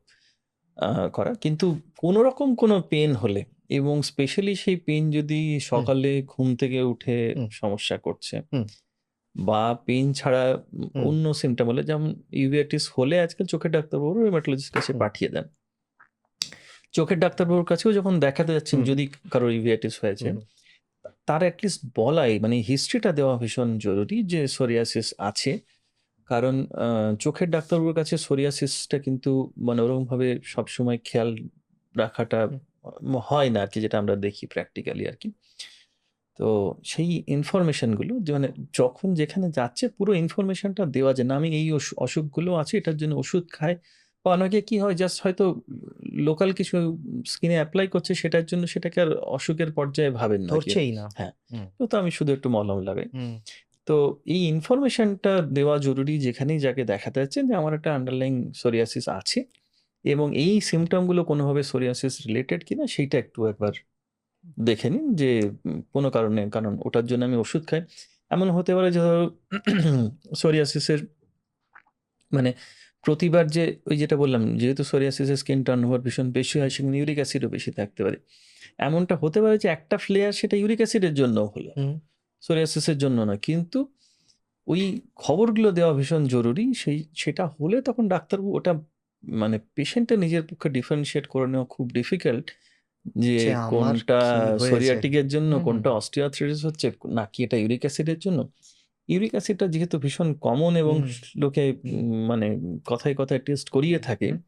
করা। কিন্তু কোনো রকম কোনো পেইন হলে এবং স্পেশালি সেই পেইন যদি হুম, সকালে ঘুম থেকে উঠে হুম, সমস্যা করছে, হুম, বা পেইন ছাড়া হুম, অন্য সিম্পটম হলে, যেমন ইউভিআইটিস হলে আজকাল চোখের ডাক্তারবাবু রিউমাটোলজিস্ট কাছে হুম, পাঠিয়ে দেন। চোখের ডাক্তারবাবুর কাছেও যখন দেখাতে যাচ্ছেন, হুম, যদি কারোর ইউভিআইটিস হয়েছে, হুম, তার এটলিস্ট বলাই, মানে হিস্ট্রিটা দেওয়া ভীষণ জরুরি যে সোরিয়াসিস আছে। কারণ চোখের ডাক্তারবাবুর কাছে সোরিয়াসিসটা কিন্তু মানে ওরকমভাবে সবসময় খেয়াল রাখাটা হুম। হয় না আরকি, যেটা আমরা দেখি প্র্যাকটিক্যালি আরকি। তো সেই ইনফরমেশনগুলো যে মানে যখন যেখানে যাচ্ছে পুরো ইনফরমেশনটা দেওয়া যায় না, আমি এই অসুখগুলো আছে, এটার জন্য ওষুধ খাই, বা অনেকে কি হয় জাস্ট হয়তো লোকাল কিছু স্কিনে এপ্লাই করছে, সেটার জন্য সেটাকে আর অসুখের পর্যায়ে ভাবেন না যে ধরছেই না। হ্যাঁ, হুম, তো আমি শুধু একটু মলম লাগাই। হুম, তো এই ইনফরমেশনটা দেওয়া জরুরি যেখানেই যাকে দেখাতে যাচ্ছেন, যে আমার একটা আন্ডারলাইং সোরিয়াসিস আছে এবং এই সিম্পটমগুলো কোনোভাবে সোরিয়াসিস রিলেটেড কিনা সেইটা একটু একবার দেখে নিন, যে কোনো কারণে, কারণ ওটার জন্য আমি ওষুধ খাই। এমন হতে পারে যে ধরো সোরিয়াসিসের মানে প্রতিবার যে ওই যেটা বললাম, যেহেতু সোরিয়াসিসের স্কিন টার্নওভার ভীষণ বেশি হয়, সেখানে ইউরিক অ্যাসিডও বেশি থাকতে পারে। এমনটা হতে পারে যে একটা ফ্লেয়ার সেটা ইউরিক অ্যাসিডের জন্যও হলো, হুম। সোরিয়াসিসের জন্য না। কিন্তু ওই খবরগুলো দেওয়া ভীষণ জরুরি। সেটা হলে তখন ডাক্তারবাবু ওটা, মানে পেশেন্টের নিজের পক্ষে ডিফারেনশিয়েট করে নেওয়া খুব ডিফিকাল্ট, যে যে আমার কোনটা কি হয়েছে? সোরিয়াটিকের জন্য, হুম, হুম, কোনটা অস্টিওআর্থ্রাইটিস হচ্ছে, নাকি এটা ইউরিক অ্যাসিডের জন্য। ইউরিক অ্যাসিডটা যেহেতু ভীষণ কমন এবং হুম, লোকে হুম, মানে কথায়, কথায় টেস্ট করিয়ে থাকে, হুম।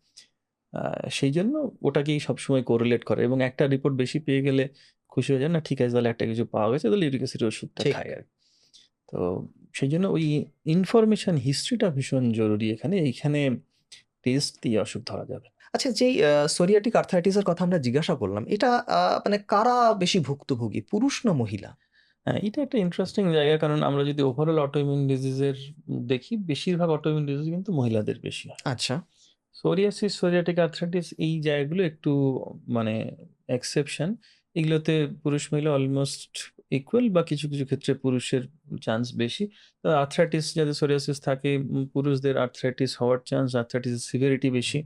আ সেইজন্য ওটাকেই সবসময় কোরিলেট করে এবং একটা রিপোর্ট বেশি পেয়ে গেলে খুশি হয়ে যান, না ঠিক আছে তাহলে একটা কিছু পাওয়া গেছে, তাহলে ইউরিক অ্যাসিডের ওষুধটা ঠিক। খাই আরকি। তো সেইজন্য ওই ইনফরমেশন হিস্ট্রিটা ভীষণ জরুরি এখানে। এইখানে টেস্ট দিয়ে অসুখ ধরা যাবে না। আচ্ছা যেই সোরিয়াটিক আর্থ্রাইটিস এর কথা আমরা জিজ্ঞাসা করলাম, এটা মানে কারা বেশি ভুক্তভোগী? পুরুষ না মহিলা? হ্যাঁ, এটা একটা ইন্টারেস্টিং জায়গা, কারণ আমরা যদি ওভারঅল অটোইমিউন ডিজিজের দেখি, বেশিরভাগ অটোইমিউন ডিজিজ কিন্তু মহিলাদের বেশি হয়। আচ্ছা। সোরিয়াসিস, সোরিয়াটিক আর্থ্রাইটিস এই জায়গাগুলো একটু মানে এক্সেপশন। এগুলোতে পুরুষ-মহিলা অলমোস্ট ইকুয়াল, বা কিছু, কিছু ক্ষেত্রে পুরুষের চান্স বেশি। আর্থ্রাইটিস যাদের সোরিয়াসিস থাকে, পুরুষদের আর্থ্রাইটিস হওয়ার চান্স, আর্থ্রাইটিসের সিভিয়ারিটি বেশি।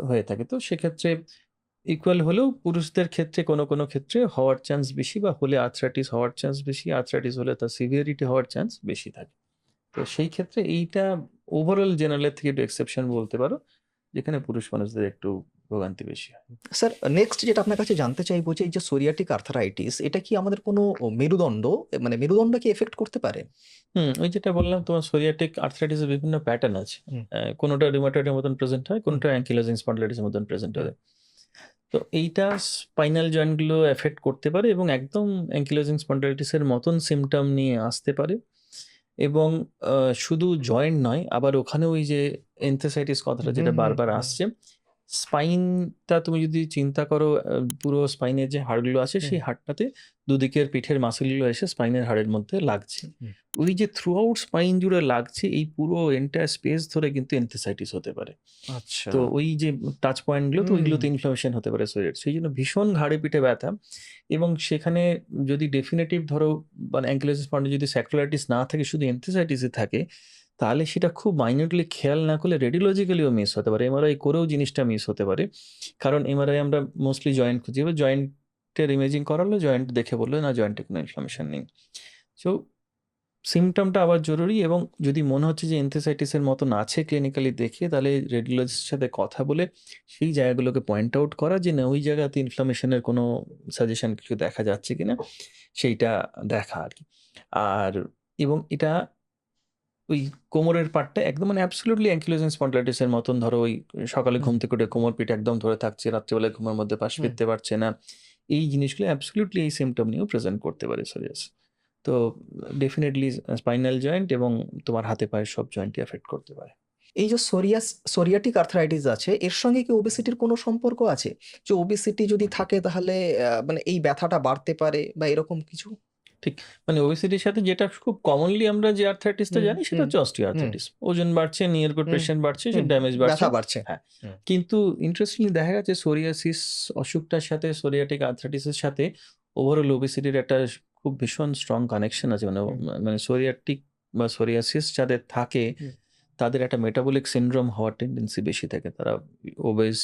হয়ে থাকে। তো সেক্ষেত্রে ইকুয়াল হলেও পুরুষদের ক্ষেত্রে কোনো, কোনো ক্ষেত্রে হওয়ার চান্স বেশি বা হলে আর্থ্রাইটিস হওয়ার চান্স বেশি। আর্থ্রাইটিস হলে তার সিভিয়ারিটি হওয়ার চান্স বেশি থাকে। তো সেই ক্ষেত্রে এইটা ওভারঅল জেনারেলের থেকে একটু এক্সেপশন বলতে পারো, যেখানে পুরুষ মানুষদের একটু ভোগান্তি বেশি হয়। স্যার, নেক্সট যেটা আপনার কাছে জানতে চাইবো যে এই যে সোরিয়াটিক আর্থারাইটিস, এটা কি আমাদের কোনো মেরুদণ্ড, মানে মেরুদণ্ডকে এফেক্ট করতে পারে? ওই যেটা বললাম তোমার সোরিয়াটিক আর্থ্রাইটিসের বিভিন্ন প্যাটার্ন আছে। হুম, কোনোটা রিউমাটয়েডের মতন প্রেজেন্ট হয়, হুম, কোনোটা অ্যাঙ্কিলোজিং স্পন্ডিলাইটিসের মতন প্রেজেন্ট হুম, হয়। তো এইটা স্পাইনাল জয়েন্টগুলো এফেক্ট করতে পারে এবং একদম অ্যাঙ্কিলোজিং স্পন্ডিলাইটিসের মতন সিম্পটম নিয়ে আসতে পারে। এবং শুধু জয়েন্ট নয়, আবার ওখানে ওই যে এনথেসাইটিস কথাটা হুম, যেটা হুম, বারবার হুম, আসছে, স্পাইনটা তুমি যদি চিন্তা করো, পুরো স্পাইনের যে হাড়গুলো আছে হুম, সেই হাড়টাতে দুদিকের পিঠের মাসেলগুলো এসে স্পাইনের হাড়ের মধ্যে লাগছে। হুম। ওই যে থ্রু আউট স্পাইন জুড়ে লাগছে, এই পুরো এন্টায়ার স্পেস ধরে কিন্তু এনথেসাইটিস হতে পারে। আচ্ছা। তো ওই যে টাচ পয়েন্টগুলো, তো হুম, ওইগুলোতে ইনফ্লামেশন হতে পারে শরীরের। সেই জন্য ভীষণ ঘাড়ে পিঠে ব্যথা, এবং সেখানে যদি ডেফিনেটিভ ধরো মানে অ্যাঙ্কিলোজিং স্পন্ডিলাইটিস যদি স্যাক্রোলাইটিস না থাকে, শুধু এনথেসাইটিসই থাকে, তাহলে সেটা খুব মাইনিউটলি খেয়াল না করলে রেডিওলজিক্যালিও মিস হতে পারে। এমআরআই করেও জিনিসটা মিস হতে পারে। কারণ এমআরআই আমরা মোস্টলি জয়েন্ট খুঁজি, এবার জয়েন্টের ইমেজিং করালো, জয়েন্ট দেখে বললো না জয়েন্টে কোনো ইনফ্লামেশন নেই। সো সিম্পটমটা আবার জরুরি, এবং যদি মনে হচ্ছে যে এনথেসাইটিসের মতন আছে ক্লিনিক্যালি দেখে, তাহলে রেডিওলজিস্টের সাথে কথা বলে সেই জায়গাগুলোকে পয়েন্ট আউট করা যে না ওই জায়গাতে ইনফ্লামেশনের কোনো সাজেশন কিছু দেখা যাচ্ছে কিনা, সেইটা দেখা আর কি। আর এবং এটা ওই কোমরের পার্টটা একদম মানে অ্যাবসলিউটলি অ্যাঙ্কিলোজিং স্পন্ডিলাইটিসের মতন, ধরো ওই সকালে হুম, ঘুম থেকে উঠে কোমর পিঠ একদম ধরে থাকছে, রাত্রিবেলায় ঘুমের মধ্যে পাশ হুম। ফিরতে পারছে না, এই জিনিসগুলো অ্যাবসলিউটলি এই সিমটম নিয়েও প্রেজেন্ট করতে পারে সোরিয়াস। তো ডেফিনেটলি স্পাইনাল জয়েন্ট এবং তোমার হাতে পায়ের সব জয়েন্টই এফেক্ট করতে পারে। এই যে সোরিয়াটিক আর্থ্রাইটিস আছে, এর সঙ্গে কি ওবেসিটির কোনো সম্পর্ক আছে? যে ওবেসিটি যদি থাকে তাহলে মানে এই ব্যথাটা বাড়তে পারে বা এরকম কিছু? ঠিক, মানে ওবেসিটির সাথে যেটা খুব কমনলি আমরা যে আর্থ্রাইটিসটা হুম, জানি সেটা হুম, হচ্ছে অস্টিও হুম, আর্থ্রাইটিস। ওজন বাড়ছে, নিয়ার গুড হুম, পেশেন্ট বাড়ছে, সে হুম, ড্যামেজ বাড়ছে। ব্যথা বাড়ছে। হ্যাঁ, হুম, কিন্তু ইন্টারেস্টিংলি দেখা গেছে সোরিয়াসিস অসুখটার সাথে সোরিয়াটিক আর্থ্রাইটিসের সাথে ওভারঅল ওবেসিটির একটা খুব ভীষণ স্ট্রং কানেকশন আছে। মানে হুম, মানে সোরিয়াটিক বা সোরিয়াসিস যাদের থাকে, হুম, তাদের একটা মেটাবলিক সিনড্রোম হওয়ার টেন্ডেন্সি বেশি থাকে। তারা ওবেস,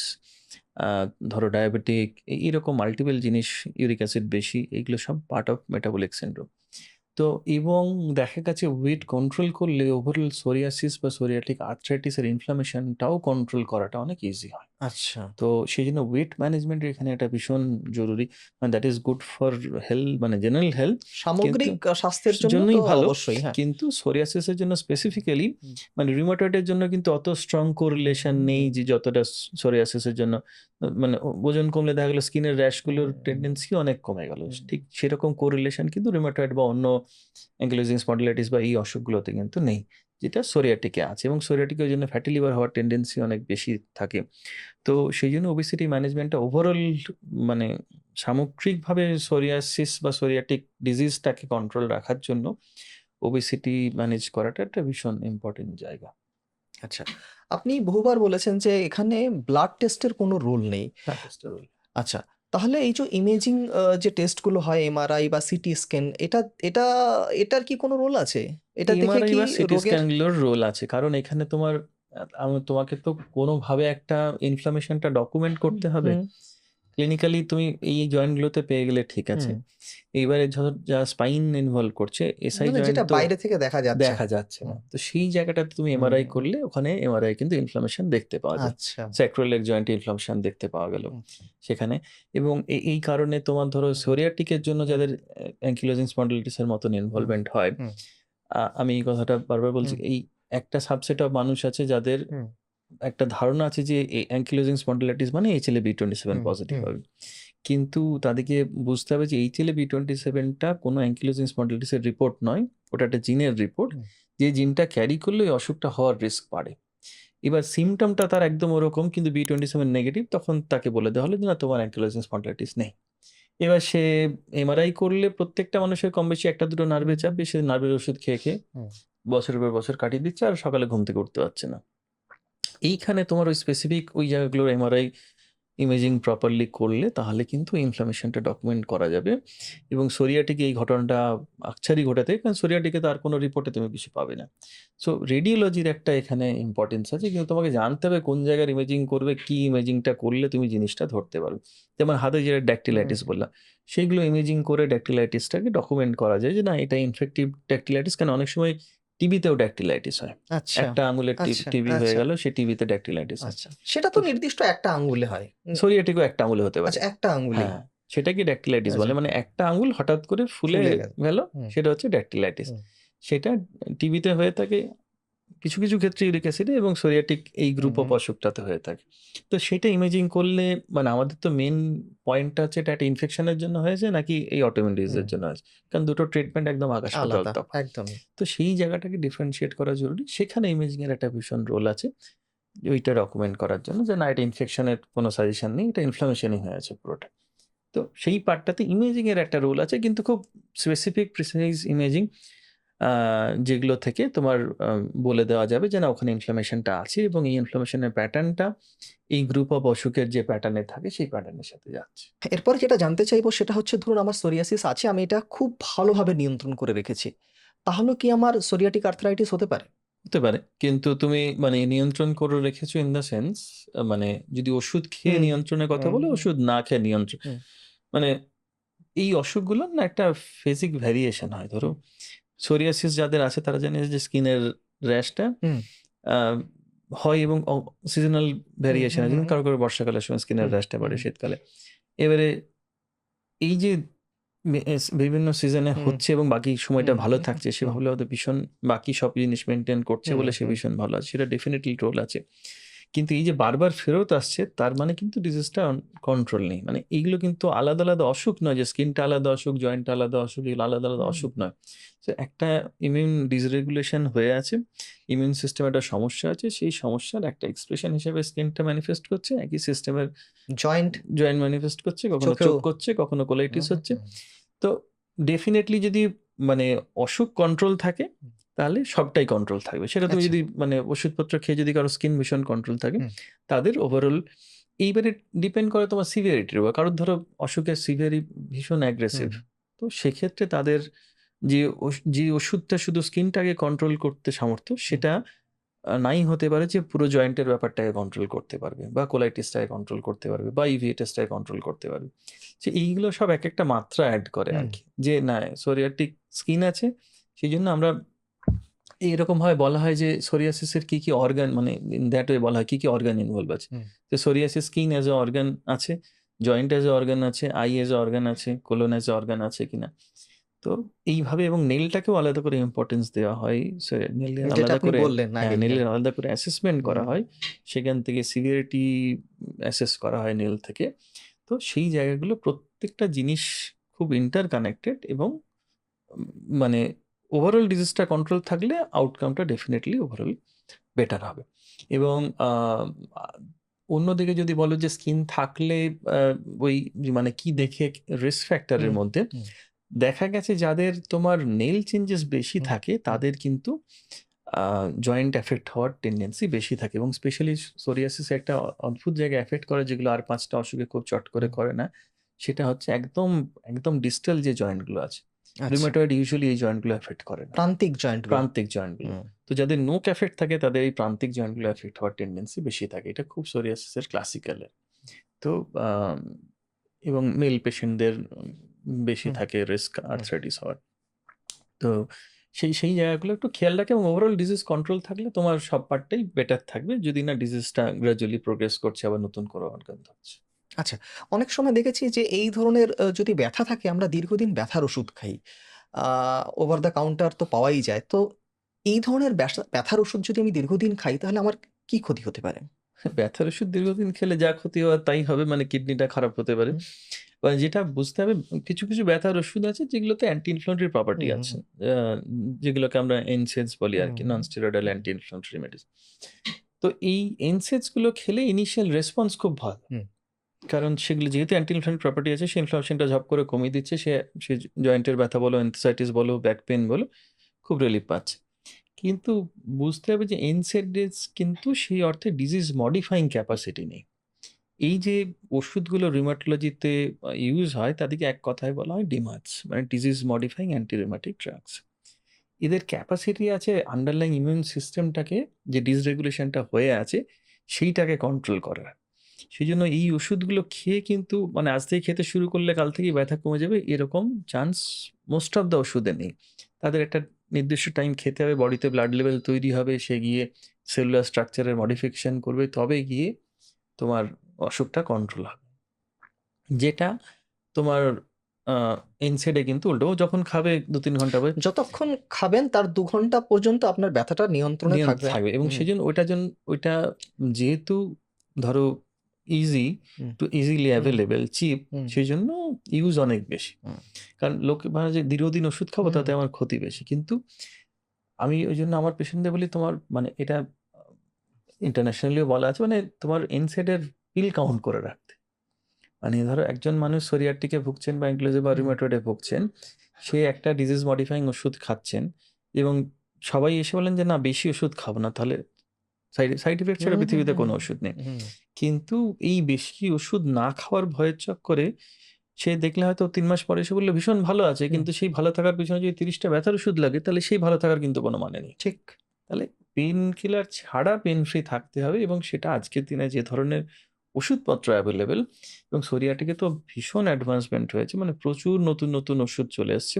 ধরো ডায়াবেটিক, এইরকম মাল্টিপল জিনিস, ইউরিক অ্যাসিড বেশি, এগুলো সব পার্ট অফ মেটাবলিক সিনড্রোম। তো এবং দেখা গেছে ওয়েট কন্ট্রোল করলে ওভারঅল সোরিয়াসিস বা সোরিয়াটিক আর্থ্রাইটিসের ইনফ্লামেশনটাও কন্ট্রোল করাটা অনেক ইজি হয়। আচ্ছা। তো সেই জন্য ওয়েট ম্যানেজমেন্টের এখানে এটা ভীষণ জরুরি। মানে that is good for health, মানে জেনারেল হেলথ, কিন্তু সামগ্রিক স্বাস্থ্যের জন্য তো জন্যই ভালো। অবশ্যই, হ্যাঁ। কিন্তু সোরিয়াসিসের জন্য স্পেসিফিক্যালি, হুম, মানে রিউমাটয়েডের জন্য কিন্তু অত স্ট্রং কোরিলেশন নেই যে যতটা সোরিয়াসিসের জন্য। মানে ওজন কমলে দেখা গেল স্কিনের র্যাশগুলোর টেন্ডেন্সি অনেক কমে গেল। হুম, ঠিক সেরকম কোরিলেশন কিন্তু রিউমাটয়েড বা অন্য অ্যাঙ্কিলোজিং স্পন্ডিলাইটিস বা এই অসুখগুলোতে কিন্তু নেই, যেটা সোরিয়াটিকে আছে, এবং সোরিয়াটিকের জন্য ফ্যাটি লিভার হওয়ার টেন্ডেন্সি অনেক বেশি থাকে। তো সেই জন্য ওবেসিটি ম্যানেজমেন্টটা ওভারঅল, মানে সামগ্রিকভাবে সোরিয়াসিস বা সোরিয়াটিক ডিজিজটাকে কন্ট্রোল রাখার জন্য ওবেসিটি ম্যানেজ করাটা একটা ভীষণ ইম্পর্টেন্ট জায়গা। আচ্ছা। আপনি বহুবার বলেছেন যে এখানে ব্লাড টেস্টের কোনো রোল নেই। হ্যাঁ, টেস্টেবল। আচ্ছা, তাহলে এই যে ইমেজিং যে টেস্টগুলো হয় এমআরআই বা সিটি স্ক্যান, এটা এটা এটার কি কোনো রোল আছে? এটা দেখে এমআরআই কি বা সিটি রোগের স্ক্যানগুলোর রোল আছে, কারণ এখানে তোমার তোমাকে তো কোনোভাবে একটা ইনফ্লামেশনটা ডকুমেন্ট হুম, করতে হবে। হুম, ক্লিনিক্যালি তুমি এই জয়েন্টগুলোতে পেয়ে গেলে ঠিক আছে। হুম। এইবারে ধর যা স্পাইন ইনভলভ করছে, এসআই মানে জয়েন্ট যেটা তো বাইরে থেকে দেখা যাচ্ছে দেখা না। যাচ্ছে না। হুম, তো সেই জায়গাটাতে তুমি হুম, এমআরআই করলে ওখানে এমআরআই কিন্তু ইনফ্লামেশন দেখতে পাওয়া যায়। আচ্ছা। স্যাক্রোইলের জয়েন্টে ইনফ্লামেশন দেখতে পাওয়া গেল হুম, সেখানে। এবং এই কারণে তোমার ধরো হুম, সোরিয়াটিকের জন্য হুম, যাদের অ্যাঙ্কিলোজিং স্পন্ডিলাইটিসের মতন হুম, ইনভলভমেন্ট হয়, হুম, আমি এই কথাটা বারবার বলছি, হুম, এই একটা সাবসেট অফ মানুষ আছে যাদের হুম, একটা ধারণা আছে যে অ্যাঙ্কিলোজিং স্পন্ডিলাইটিস মানে HLA-B27 হুম, পজিটিভ হুম, হবে। কিন্তু তাদেরকে বুঝতে হবে যে HLA-B27টা কোনো অ্যাঙ্কিলোজিং স্পন্ডিলাইটিসের রিপোর্ট নয়, ওটা একটা জিনের রিপোর্ট। হুম, যে জিনটা ক্যারি করলে ওই অসুখটা হওয়ার রিস্ক বাড়ে। এবার সিম্পটমটা তার একদম ওরকম কিন্তু B27 নেগেটিভ, তখন তাকে বলে দেওয়া হলো যে না তোমার অ্যাঙ্কিলোজিং স্পন্ডিলাইটিস নেই। এবার সে এমআরআই করলে প্রত্যেকটা মানুষের কম বেশি একটা দুটো নার্ভে চাপবে, সে নার্ভের ওষুধ খেয়ে, খেয়ে হুম, বছরের পর বছর কাটিয়ে দিচ্ছে আর সকালে ঘুম থেকে উঠতে পারছে না। এইখানে তোমার ওই স্পেসিফিক ওই জায়গাগুলোর এমআরআই ইমেজিং প্রপারলি করলে তাহলে কিন্তু ইনফ্লামেশনটা ডকুমেন্ট করা যাবে। এবং সোরিয়াটিকে এই ঘটনাটা আকছারই ঘটাতে, কারণ সোরিয়াটিকে তো আর কোনো রিপোর্টে তুমি কিছু পাবে না। সো রেডিওলজির একটা এখানে ইম্পর্টেন্স আছে, কিন্তু তোমাকে জানতে হবে কোন জায়গার ইমেজিং করবে, কি ইমেজিংটা করলে তুমি জিনিসটা ধরতে পারবে। যেমন হাতে যেটা হুম, ড্যাকটিলাইটিস বললাম, সেইগুলো ইমেজিং করে ড্যাকটিলাইটিসটাকে ডকুমেন্ট করা যায় যে না এটা ইনফেক্টিভ ড্যাকটিলাইটিস। কেন অনেক সময় টিবিতেও ড্যাকটিলাইটিস হয়। আচ্ছা, একটা আঙুলের আচ্ছা, টিবি হয়ে আচ্ছা, গেল, সে টিবিতে ড্যাকটিলাইটিস হয়। আচ্ছা। সেটা তো তো নির্দিষ্ট একটা আঙ্গুলে হয়। সোরিয়াটিকও একটা আঙুলে হতে পারে। আচ্ছা, একটা আঙ্গুলেই। হ্যাঁ, সেটাকে ড্যাকটিলাইটিস আচ্ছা, বলে। মানে একটা আঙুল হঠাৎ করে ফুলে ফুলে গেল। গেল, হুম, সেটা হচ্ছে ড্যাকটিলাইটিস। হুম, সেটা টিবিতে হয়ে থাকে, কিছু, কিছু ক্ষেত্রে ইউরিক অ্যাসিডে, এবং সোরিয়াটিক এই হুম, গ্রুপ অফ হুম, অসুখটাতে হয়ে থাকে। তো সেটা ইমেজিং করলে মানে আমাদের তো মেইন পয়েন্টটা হচ্ছে এটা একটা ইনফেকশনের জন্য হয়েছে নাকি এই অটোইমিউন ডিজিজের হুম। জন্য হয়েছে। কারণ দুটো ট্রিটমেন্ট একদম আকাশ পাতাল আলাদা, তফাৎ। একদমই। তো সেই জায়গাটাকে ডিফারেনশিয়েট করা জরুরি। সেখানে ইমেজিং এর একটা ভীষণ রোল আছে। ওইটা ডকুমেন্ট করার জন্য যে না এটা ইনফেকশনের কোনো সাজেশন নেই, এটা ইনফ্লামেশনই হয়ে আছে পুরোটা। তো সেই পার্টটাতে ইমেজিং এর একটা রোল আছে, কিন্তু খুব স্পেসিফিক প্রিসাইজ ইমেজিং যেগুলো থেকে তোমার বলে দেওয়া যাবে যে না ওখানে ইনফ্লামেশনটা আছে, এবং এই ইনফ্লামেশনের প্যাটার্নটা এই গ্রুপ অফ অসুখের যে প্যাটার্নে থাকে সেই প্যাটার্নের সাথে যাচ্ছে। এরপর যেটা জানতে চাইবো সেটা হচ্ছে ধরুন আমার সোরিয়াসিস আছে, আমি এটা খুব ভালোভাবে নিয়ন্ত্রণ করে রেখেছি। তাহলে কি আমার সোরিয়াটিক আর্থ্রাইটিস হতে পারে? হতে পারে, কিন্তু তুমি মানে নিয়ন্ত্রণ করে রেখেছো ইন দ্য সেন্স, মানে যদি ওষুধ খেয়ে হুম, নিয়ন্ত্রণের কথা হুম, বলো, হুম, ওষুধ না খেয়ে নিয়ন্ত্রণ, হুম, মানে এই অসুখগুলোর না একটা ফিজিক ভ্যারিয়েশন হয়। ধরো সোরিয়াসিস যাদের আছে তারা জানে যে স্কিনের র্যাশটা হুম, হয়, এবং সিজনাল হুম, ভ্যারিয়েশন হুম, আছে, হুম, যেমন কারো কারো বর্ষাকালের সময় স্কিনের হুম, র্যাশটা হুম, বাড়ে, শীতকালে। এবারে এই যে বিভিন্ন সিজনে হুম, হচ্ছে এবং বাকি সময়টা হুম, ভালো হুম, থাকছে, সে হুম, ভাবলে হয়তো ভীষণ বাকি সব জিনিস মেনটেন করছে হুম, বলে সে হুম, ভীষণ ভালো আছে, সেটা ডেফিনেটলি রোল আছে। কিন্তু এই যে বারবার ফেরত আসছে তার মানে কিন্তু ডিজিজটা কন্ট্রোল নেই। মানে এইগুলো কিন্তু আলাদা আলাদা অসুখ নয় যে স্কিনটা আলাদা অসুখ, জয়েন্টটা আলাদা অসুখ, এগুলো আলাদা আলাদা হুম। অসুখ নয়। তো একটা ইমিউন ডিসরেগুলেশন হয়ে আছে, ইমিউন সিস্টেমে একটা সমস্যা আছে, সেই সমস্যার একটা এক্সপ্রেশন হিসেবে স্কিনটা ম্যানিফেস্ট করছে, একই সিস্টেমের জয়েন্ট, জয়েন্ট ম্যানিফেস্ট করছে, কখনো চোখেও। চোখ করছে, কখনো হুম, কোলাইটিস হুম, হচ্ছে। হুম, তো ডেফিনেটলি যদি মানে অসুখ কন্ট্রোল থাকে হুম। তাহলে সবটাই কন্ট্রোল থাকবে। সেটা তুমি আচ্ছা। যদি মানে ওষুধপত্র খেয়ে যদি কারো স্কিন ভীষণ কন্ট্রোল থাকে, হুম, তাদের ওভারঅল এইবারে ডিপেন্ড করে তোমার সিভিয়ারিটির উপর। কারোর ধরো অসুখের সিভিয়ারি ভীষণ অ্যাগ্রেসিভ। হুম, তো সেক্ষেত্রে তাদের যে ওষুধটা শুধু স্কিনটাকে কন্ট্রোল করতে সামর্থ্য, হুম, সেটা নাই হতে পারে যে পুরো জয়েন্টের ব্যাপারটাকে কন্ট্রোল করতে পারবে, বা কোলাইটিসটাকে কন্ট্রোল করতে পারবে, বা ইভিএটিসটাকে কন্ট্রোল করতে পারবে। যে এইগুলো সব একেকটা মাত্রা এড করে হুম, আরকি। যে না সোরিয়াটিক স্কিন আছে, সেইজন্য আমরা এরকমভাবে বলা হয় যে সোরিয়াসিসের কি, কি অর্গান, মানে ইন দ্যাট ওয়ে বলা হয় কি, কি অর্গান ইনভলভ আছে। হুম। যে psoriasis skin as a organ আছে, জয়েন্ট অ্যাজ এ অর্গান আছে, আই অ্যাজ এ অর্গান আছে, কোলন অ্যাজ এ অর্গান আছে কিনা। তো এইভাবে, এবং নেইলটাকেও আলাদা করে ইম্পর্টেন্স দেওয়া হয়। সো নেইলের যেটা আলাদা আপনি করে, বললেন হ্যাঁ, আগেই। হ্যাঁ। নেইলের আলাদা করে অ্যাসেসমেন্ট করা হুম। হয়। সেখান থেকে সিভিয়ারিটি অ্যাসেস করা হয় নেইল থেকে। তো সেই জায়গাগুলো প্রত্যেকটা জিনিস খুব ইন্টারকানেক্টেড, এবং মানে ওভারঅল ডিজিজটা কন্ট্রোল থাকলে আউটকামটা ডেফিনিটলি ওভারঅল বেটার হবে। এবং আ আ অন্যদিকে যদি বলো যে স্কিন থাকলে আ ওই মানে কি দেখে রিস্ক ফ্যাক্টর এর হুম, মধ্যে হুম, দেখা গেছে যাদের তোমার নেইল চেঞ্জেস বেশি হুম, থাকে হুম, তাদের কিন্তু জয়েন্ট এফেক্ট হওয়ার টেনডেন্সি বেশি থাকে, এবং স্পেশালি সোরিয়াসিস একটা অদ্ভুত জায়গায় এফেক্ট করে যেগুলো আর ৫ টা অসুখে খুব চট করে হুম। করে না। সেটা হচ্ছে একদম, একদম ডিস্টাল যে জয়েন্ট গুলো আছে। আচ্ছা। রিউমাটয়েড ইউজুয়ালি এই জয়েন্ট গুলো এফেক্ট করে না। প্রান্তিক জয়েন্টগুলো। প্রান্তিক জয়েন্ট গুলো। হুম, তো যাদের নোক এফেক্ট থাকে তাদের এই প্রান্তিক জয়েন্ট গুলো এফেক্ট হওয়ার টেনডেন্সি বেশি থাকে। এটা খুব সোরিয়াসিসের ক্লাসিক্যাল এর। তো আম এবং মেল পেশেন্টদের বেশি হুম, থাকে রিস্ক হুম। আর্থ্রাইটিস হওয়ার। তো সেই জায়গাগুলো একটু খেয়াল রাখে, এবং ওভারঅল ডিজিজ কন্ট্রোল থাকলে তোমার সব পার্টটাই বেটার থাকবে। যদি না ডিজিজটা গ্র্যাজুয়ালি প্রোগ্রেস করছে, আবার নতুন করে অর্গান ধরছে। আচ্ছা, অনেক সময় দেখেছি যে এই ধরনের যদি ব্যথা থাকে আমরা দীর্ঘদিন ব্যথার ওষুধ খাই। আ ওভার দ্য কাউন্টার তো পাওয়াই যায়। তো এই ধরনের ব্যথার ওষুধ যদি আমি দীর্ঘদিন খাই তাহলে আমার কি ক্ষতি হতে পারে? ব্যথার ওষুধ দীর্ঘদিন খেলে যা ক্ষতি হওয়ার তাই হবে, মানে কিডনিটা খারাপ হতে পারে। হুম, মানে যেটা বুঝতে হবে, কিছু, কিছু ব্যথার ওষুধ আছে যেগুলোতে অ্যান্টি ইনফ্ল্যামেটরি প্রপার্টি হুম, হুম, আছে। হুম, আ যেগুলোকে আমরা NSAIDs বলি হুম, আরকি, হুম, নন স্টেরয়েডাল হুম, অ্যান্টি ইনফ্ল্যামেটরি মেডিসিন। তো এই NSAIDs গুলো খেলে ইনিশিয়াল রেসপন্স খুব ভালো। হুম, কারণ সেগুলো যেহেতু অ্যান্টি ইনফ্ল্যামেটরি প্রপার্টি আছে, সে ইনফ্লামেশনটা ঝপ করে কমিয়ে দিচ্ছে। সে জয়েন্টের ব্যথা বলো, এনথ্রাইটিস বলো, ব্যাক পেইন বলো, খুব রিলিফ পাচ্ছে। কিন্তু বুঝতে হবে যে NSAIDs কিন্তু সেই অর্থে ডিজিজ মডিফাইং ক্যাপাসিটি নেই। এই যে ওষুধগুলো রিউমাটোলজিতে ইউজ হয় তাদেরকে এক কথায় বলা হয় ডিমার্টস, মানে disease modifying anti rheumatic drugs. এদের ক্যাপাসিটি আছে আন্ডারলাইং ইমিউন সিস্টেমটাকে, যে ডিসরেগুলেশনটা হয়ে আছে সেইটাকে কন্ট্রোল করার। সেই জন্য এই ওষুধগুলো খেয়ে কিন্তু মানে আজ থেকে খেতে শুরু করলে কাল থেকেই ব্যথা কমে যাবে এরকম চান্স মোস্ট অফ দ্য ওষুধে নেই। তাদের একটা নির্দিষ্ট টাইম খেতে হবে, বডিতে ব্লাড লেভেল তৈরি হবে, সে গিয়ে সেলুলার স্ট্রাকচারের মডিফিকেশন করবে, তবে গিয়ে তোমার অসুখটা কন্ট্রোল হবে। যেটা তোমার এনসেডে কিন্তু উল্টো, ও যখন খাবে 2-3 ঘন্টা পরে যতক্ষণ খাবেন তার 2 ঘন্টা পর্যন্ত আপনার ব্যথাটা নিয়ন্ত্রণে থাকবে। থাকবে, এবং হুম, সেজন্য ওইটা যেহেতু ধরো ইজি হুম, টু ইজিলি হুম, অ্যাভেলেবেল চিপ, হুম, সেই জন্য ইউজ অনেক বেশি। হুম, কারণ লোকে ভাবে যে দীর্ঘদিন ওষুধ খাবো হুম, তাতে আমার ক্ষতি বেশি, কিন্তু আমি ওই জন্য আমার পেশেন্টদের বলি তোমার মানে এটা ইন্টারন্যাশনালিও বলা আছে, মানে তোমার এনসেডের পিল কাউন্ট করে রাখতে। মানে ধরো একজন মানুষ সোরিয়াটিকে ভুগছেন বা অ্যাঙ্কিলোজিং বা হুম, রিউমাটয়েডে ভুগছেন, সে একটা ডিজিজ মডিফাইং ওষুধ খাচ্ছেন, এবং সবাই এসে বলেন যে না বেশি ওষুধ খাবো না, তাহলে সাইড ইফেক্ট ছাড়া হুম, হুম, পৃথিবীতে কোনো হুম, ওষুধ নেই। হুম, কিন্তু এই বেশি ওষুধ না খাওয়ার ভয়ের চক্করে সে দেখলে হয়তো 3 মাস পরে এসে বলল ভীষণ ভালো আছে, হুম, কিন্তু সেই ভালো থাকার পিছনে যদি 30টা ব্যথার ওষুধ লাগে তাহলে সেই ভালো থাকার কিন্তু কোনো মানে নেই। ঠিক। তাহলে পেইন কিলার ছাড়া পেইন ফ্রি থাকতে হবে, এবং সেটা আজকের দিনে যে ধরনের ওষুধপত্র অ্যাভেলেবেল, এবং সোরিয়াটিকে তো ভীষণ অ্যাডভান্সমেন্ট হয়েছে, মানে প্রচুর নতুন নতুন ওষুধ চলে এসছে।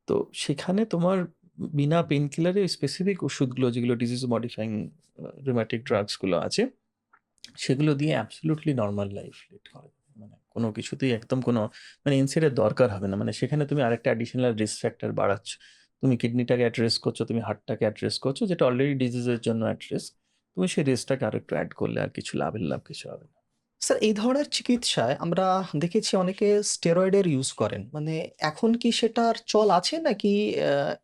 তো সেখানে তোমার বিনা পেইন কিলারে স্পেসিফিক ওষুধগুলো যেগুলো ডিজিজ মডিফাইং রিউম্যাটিক ড্রাগস গুলো আছে, সেগুলো দিয়ে অ্যাবসলিউটলি নরমাল লাইফ লিড করা যাবে। মানে কোনো কিছুতেই একদম কোনো মানে এনসাইডের দরকার হবে না। মানে সেখানে তুমি আরেকটা অ্যাডিশনাল রিস্ক ফ্যাক্টর বাড়াচ্ছ। তুমি কিডনিটাকে অ্যাট রিস্ক করছো, তুমি হার্টটাকে অ্যাট রিস্ক করছো, যেটা অলরেডি ডিজিজের জন্য অ্যাট রিস্ক। তুমি সেই রিস্কটাকে আরেকটু অ্যাড করলে আর কিছু লাভের লাভ কিছু হবে না। স্যার এই ধরনের চিকিৎসায় আমরা দেখেছি অনেকে স্টেরয়েডের ইউজ করেন। মানে এখন কি সেটার চল আছে নাকি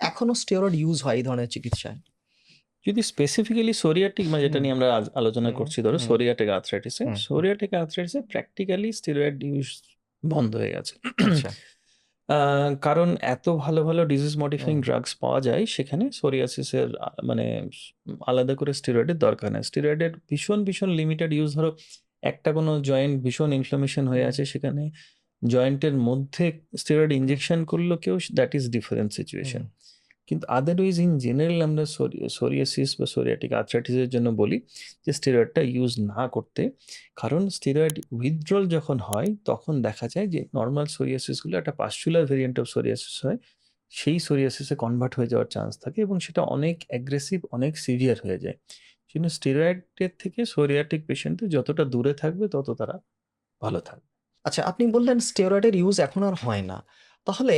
এখনো স্টেরয়েড ইউজ হয় এই ধরনের চিকিৎসায়? যদি স্পেসিফিক্যালি সোরিয়াটিক মানে যেটা হুম, নিয়ে আমরা আজ আলোচনা হুম, করছি, ধরো হুম, সোরিয়াটিক আর্থ্রাইটিসে, হুম, হুম। সোরিয়াটিক আর্থ্রাইটিসে প্র্যাকটিক্যালি স্টেরয়েড ইউজ বন্ধ হয়ে গেছে। আচ্ছা। কারণ এত ভালো, ভালো ডিজিজ মডিফাইং হুম, ড্রাগস পাওয়া যায়, সেখানে সোরিয়াসিসের মানে আলাদা করে স্টেরয়েডের দরকার নাই। স্টেরয়েডের ভীষণ, ভীষণ লিমিটেড ইউজ, ধরো একটা কোনো জয়েন্ট ভীষণ ইনফ্লামেশন হয়ে হুম, আছে, সেখানে জয়েন্টের মধ্যে স্টেরয়েড হুম, ইনজেকশন করলো কেউ, that is different hmm, situation. কিন্তু আদারওয়াইজ ইন জেনারেল আমরা সোরিয়াসিস বা সোরিয়াটিক আর্থ্রাইটিসের জন্য বলি যে স্টেরয়েডটা ইউজ না করতে। কারণ স্টেরয়েড উইথড্রল যখন হয় তখন দেখা যায় যে নর্মাল সোরিয়াসিসগুলো একটা পাস্চুলার ভেরিয়েন্ট অফ সোরিয়াসিস হয়, সেই সোরিয়াসিসে কনভার্ট হয়ে যাওয়ার চান্স থাকে, এবং সেটা অনেক অ্যাগ্রেসিভ, অনেক সিভিয়ার হয়ে যায়। সেজন্য স্টেরয়েডের থেকে সোরিয়াটিক পেশেন্টদের যতটা দূরে থাকবে তত তারা ভালো থাকবে। আচ্ছা, আপনি বললেন স্টেরয়েডের ইউজ এখন আর হয় না। তাহলে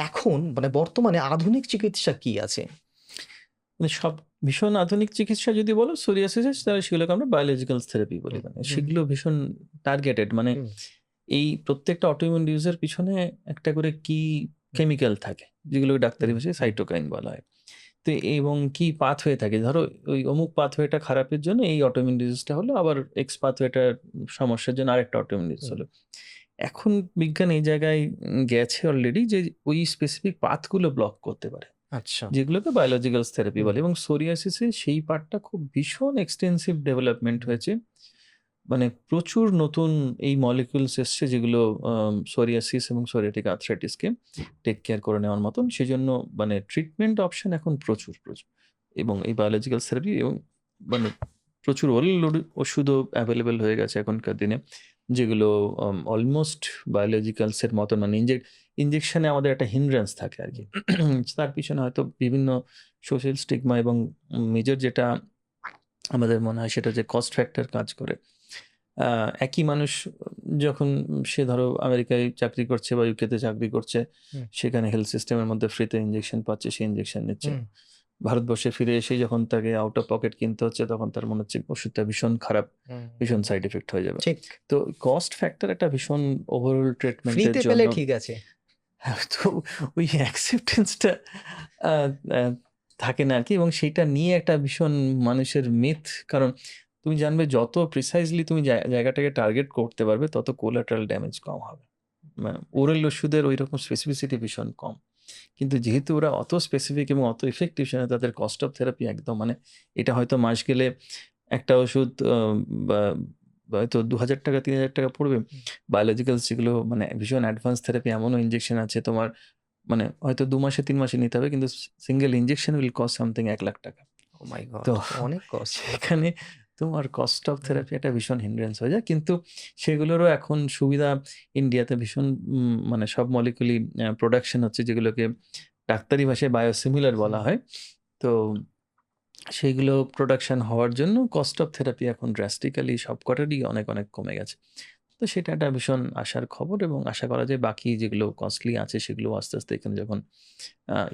এখন মানে বর্তমানে আধুনিক চিকিৎসা কি আছে? মানে সব ভীষণ আধুনিক চিকিৎসা যদি বলো সোরিয়াসিসের, তাহলে সেগুলোকে আমরা বায়োলজিক্যাল থেরাপি বলি। হুম, মানে হুম, সেগুলো ভীষণ টার্গেটেড, মানে হুম, এই প্রত্যেকটা অটোইমিউন ডিজিজের পিছনে একটা করে কি হুম, কেমিক্যাল থাকে, যেগুলোকে ডাক্তারি হুম, ভাষায় হুম, সাইটোকাইন বলা হয়। তো এবং কি পাথওয়ে থাকে, ধরো ওই অমুক পাথওয়েটা খারাপের জন্য এই অটোইমিউন ডিজিজটা হলো, আবার এক্স পাথওয়েটার সমস্যার জন্য আরেকটা অটোইমিউন ডিজিজ হুম। হলো। এখন বিজ্ঞান এই জায়গায় গেছে অলরেডি যে ওই স্পেসিফিক পাথগুলো ব্লক করতে পারে, আচ্ছা। যেগুলোকে বায়োলজিক্যাল থেরাপি হুম, বলে, এবং সোরিয়াসিসে সেই পার্টটা খুব ভীষণ এক্সটেন্সিভ ডেভেলপমেন্ট হুম, হয়েছে। মানে প্রচুর নতুন এই মলিকিউলস এসছে যেগুলো সোরিয়াসিস এবং সোরিয়াটিক আর্থ্রাইটিসকে টেক কেয়ার করে নেওয়ার মতন। সেজন্য মানে ট্রিটমেন্ট অপশন এখন প্রচুর, প্রচুর। এবং এই বায়োলজিক্যাল থেরাপি এবং মানে প্রচুর ওরাল ওষুধও অ্যাভেলেবল হয়ে গেছে এখনকার দিনে, যেগুলো অলমোস্ট বায়োলজিক্যালস এর মতন, মানে ইনজেকশনে আমাদের একটা হিন্ড্রেন্স থাকে আরকি। হুম, তার পিছনে হয়তো বিভিন্ন সোশ্যাল স্টিগমা এবং মেজর যেটা আমাদের মনে হয় সেটা যে কস্ট ফ্যাক্টর কাজ করে। আ একই মানুষ যখন সে ধরো আমেরিকায় চাকরি করছে বা ইউকেতে চাকরি করছে, হুম, সেখানে হেলথ সিস্টেমের মধ্যে ফ্রিতে ইনজেকশন পাচ্ছে, সে ইনজেকশন নিচ্ছে। হুম, ভারতবর্ষে ফিরে এসেই যখন তাকে আউট অফ পকেট কিনতে হচ্ছে, তখন তার মনে হচ্ছে ওষুধটা ভীষণ খারাপ, হুম, ভীষণ সাইড ইফেক্ট হয়ে যাবে। ঠিক। তো কস্ট ফ্যাক্টর একটা ভীষণ ওভারঅল ট্রিটমেন্টের ফ্রিতে পেলে জন্য ঠিক আছে। তো ওই অ্যাকসেপ্টেন্সটা আ আ থাকে না আরকি, এবং সেইটা নিয়ে একটা ভীষণ মানুষের মিথ। কারণ তুমি জানবে যত প্রিসাইজলি তুমি জায়গাটাকে টার্গেট করতে পারবে তত কোলাটেরাল ড্যামেজ কম হবে। ওরাল ওষুধের ঐরকম স্পেসিফিসিটি ভীষণ কম। কিন্তু যেহেতু ওরা অত স্পেসিফিক এবং অত ইফেক্টিভ, সেজন্য তাদের কস্ট অফ থেরাপি একদম, মানে এটা হয়তো মাস গেলে একটা ওষুধ বা হয়তো 2,000 টাকা 3,000 টাকা পড়বে। হুম। বায়োলজিক্যাল যেগুলো মানে ভীষণ অ্যাডভান্স থেরাপি, এমনও ইনজেকশন আছে তোমার মানে হয়তো 2 মাসে 3 মাসে নিতে হবে, কিন্তু single injection will cost something 1,00,000 টাকা। ও মাই তো গড! অনেক কস্ট। সেখানে তোমার কস্ট অফ হুম, থেরাপি একটা ভীষণ হিন্ড্রেন্স হয়ে যায়। কিন্তু সেগুলোরও এখন সুবিধা ইন্ডিয়াতে ভীষণ, মানে সব মলিকুলি প্রোডাকশন হচ্ছে, যেগুলোকে ডাক্তারি ভাষায় বায়োসিমিলার বলা হুম। হয়। তো সেইগুলো প্রোডাকশন হওয়ার জন্য কস্ট অফ থেরাপি এখন ড্রাস্টিক্যালি সবকটারই অনেক, অনেক কমে গেছে। তো সেটা একটা ভীষণ আশার খবর, এবং আশা করা যায় বাকি যেগুলো কস্টলি আছে সেগুলো আস্তে, আস্তে এখানে যখন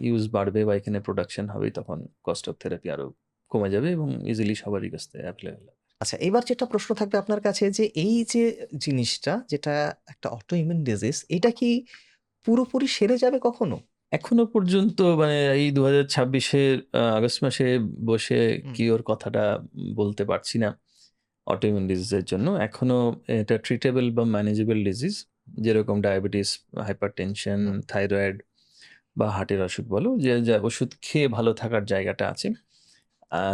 ইউজ বাড়বে বা এখানে প্রোডাকশন হবে, তখন কস্ট অফ থেরাপি আরো কমে যাবে এবং ইজিলি সবারই কাছে অ্যাভেলেবল হবে। আচ্ছা, এবার যেটা প্রশ্ন থাকবে আপনার কাছে যে এই যে জিনিসটা যেটা একটা অটো ইমিউন ডিজিজ এটা কি পুরোপুরি সেরে যাবে কখনো? এখনো পর্যন্ত মানে এই 2026 এর আগস্ট মাসে বসে হুম। কিওর কথাটা বলতে পারছি না অটোইমিউন ডিজিজের জন্য। এখনো এটা ট্রিটেবল বা ম্যানেজেবল ডিজিজ। যেরকম ডায়াবেটিস, হাইপারটেনশন, হুম। থাইরয়েড বা হার্টের অসুখ বলো, যে যা ওষুধ খেয়ে ভালো থাকার জায়গাটা আছে।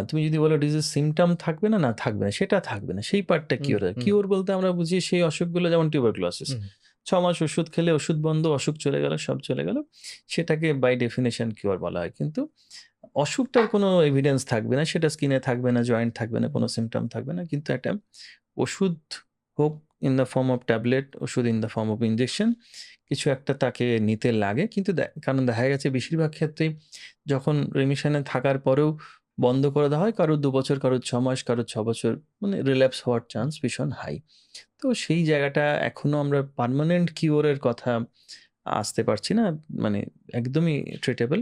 তুমি যদি বলো ডিজিজ সিম্পটম থাকবে না, না থাকবে না, সেটা থাকবে না। সেই পার্টটা হুম, কিওর হয়। হুম, কিওর বলতে আমরা বুঝি সেই অসুখগুলো, যেমন টিউবারকুলোসিস। হুম। ৬ মাস ওষুধ খেলে ওষুধ বন্ধ, অসুখ চলে গেল, সব চলে গেল। সেটাকে বাই ডেফিনিশন কিওর বলা হয়। কিন্তু অসুখটার কোনো এভিডেন্স থাকবে না। সেটা স্কিনে থাকবে না, জয়েন্ট থাকবে না, হুম, কোনো সিম্পটম থাকবে না। কিন্তু একটা ওষুধ হোক in the form of tablet, ওষুধ in the form of injection, কিছু একটা তাকে নিতে লাগে। কিন্তু কারণ দেখা গেছে বেশিরভাগ ক্ষেত্রেই যখন রিমিশনে থাকার পরেও বন্ধ করে দেওয়া হয়, কারোর ২ বছর, কারোর ৬ মাস, কারোর ৬ বছর, মানে রিল্যাপস হওয়ার চান্স ভীষণ হাই। তো সেই জায়গাটা এখনো আমরা পার্মানেন্ট কিওর এর কথা আসতে পারছি না। মানে একদমই ট্রিটেবল।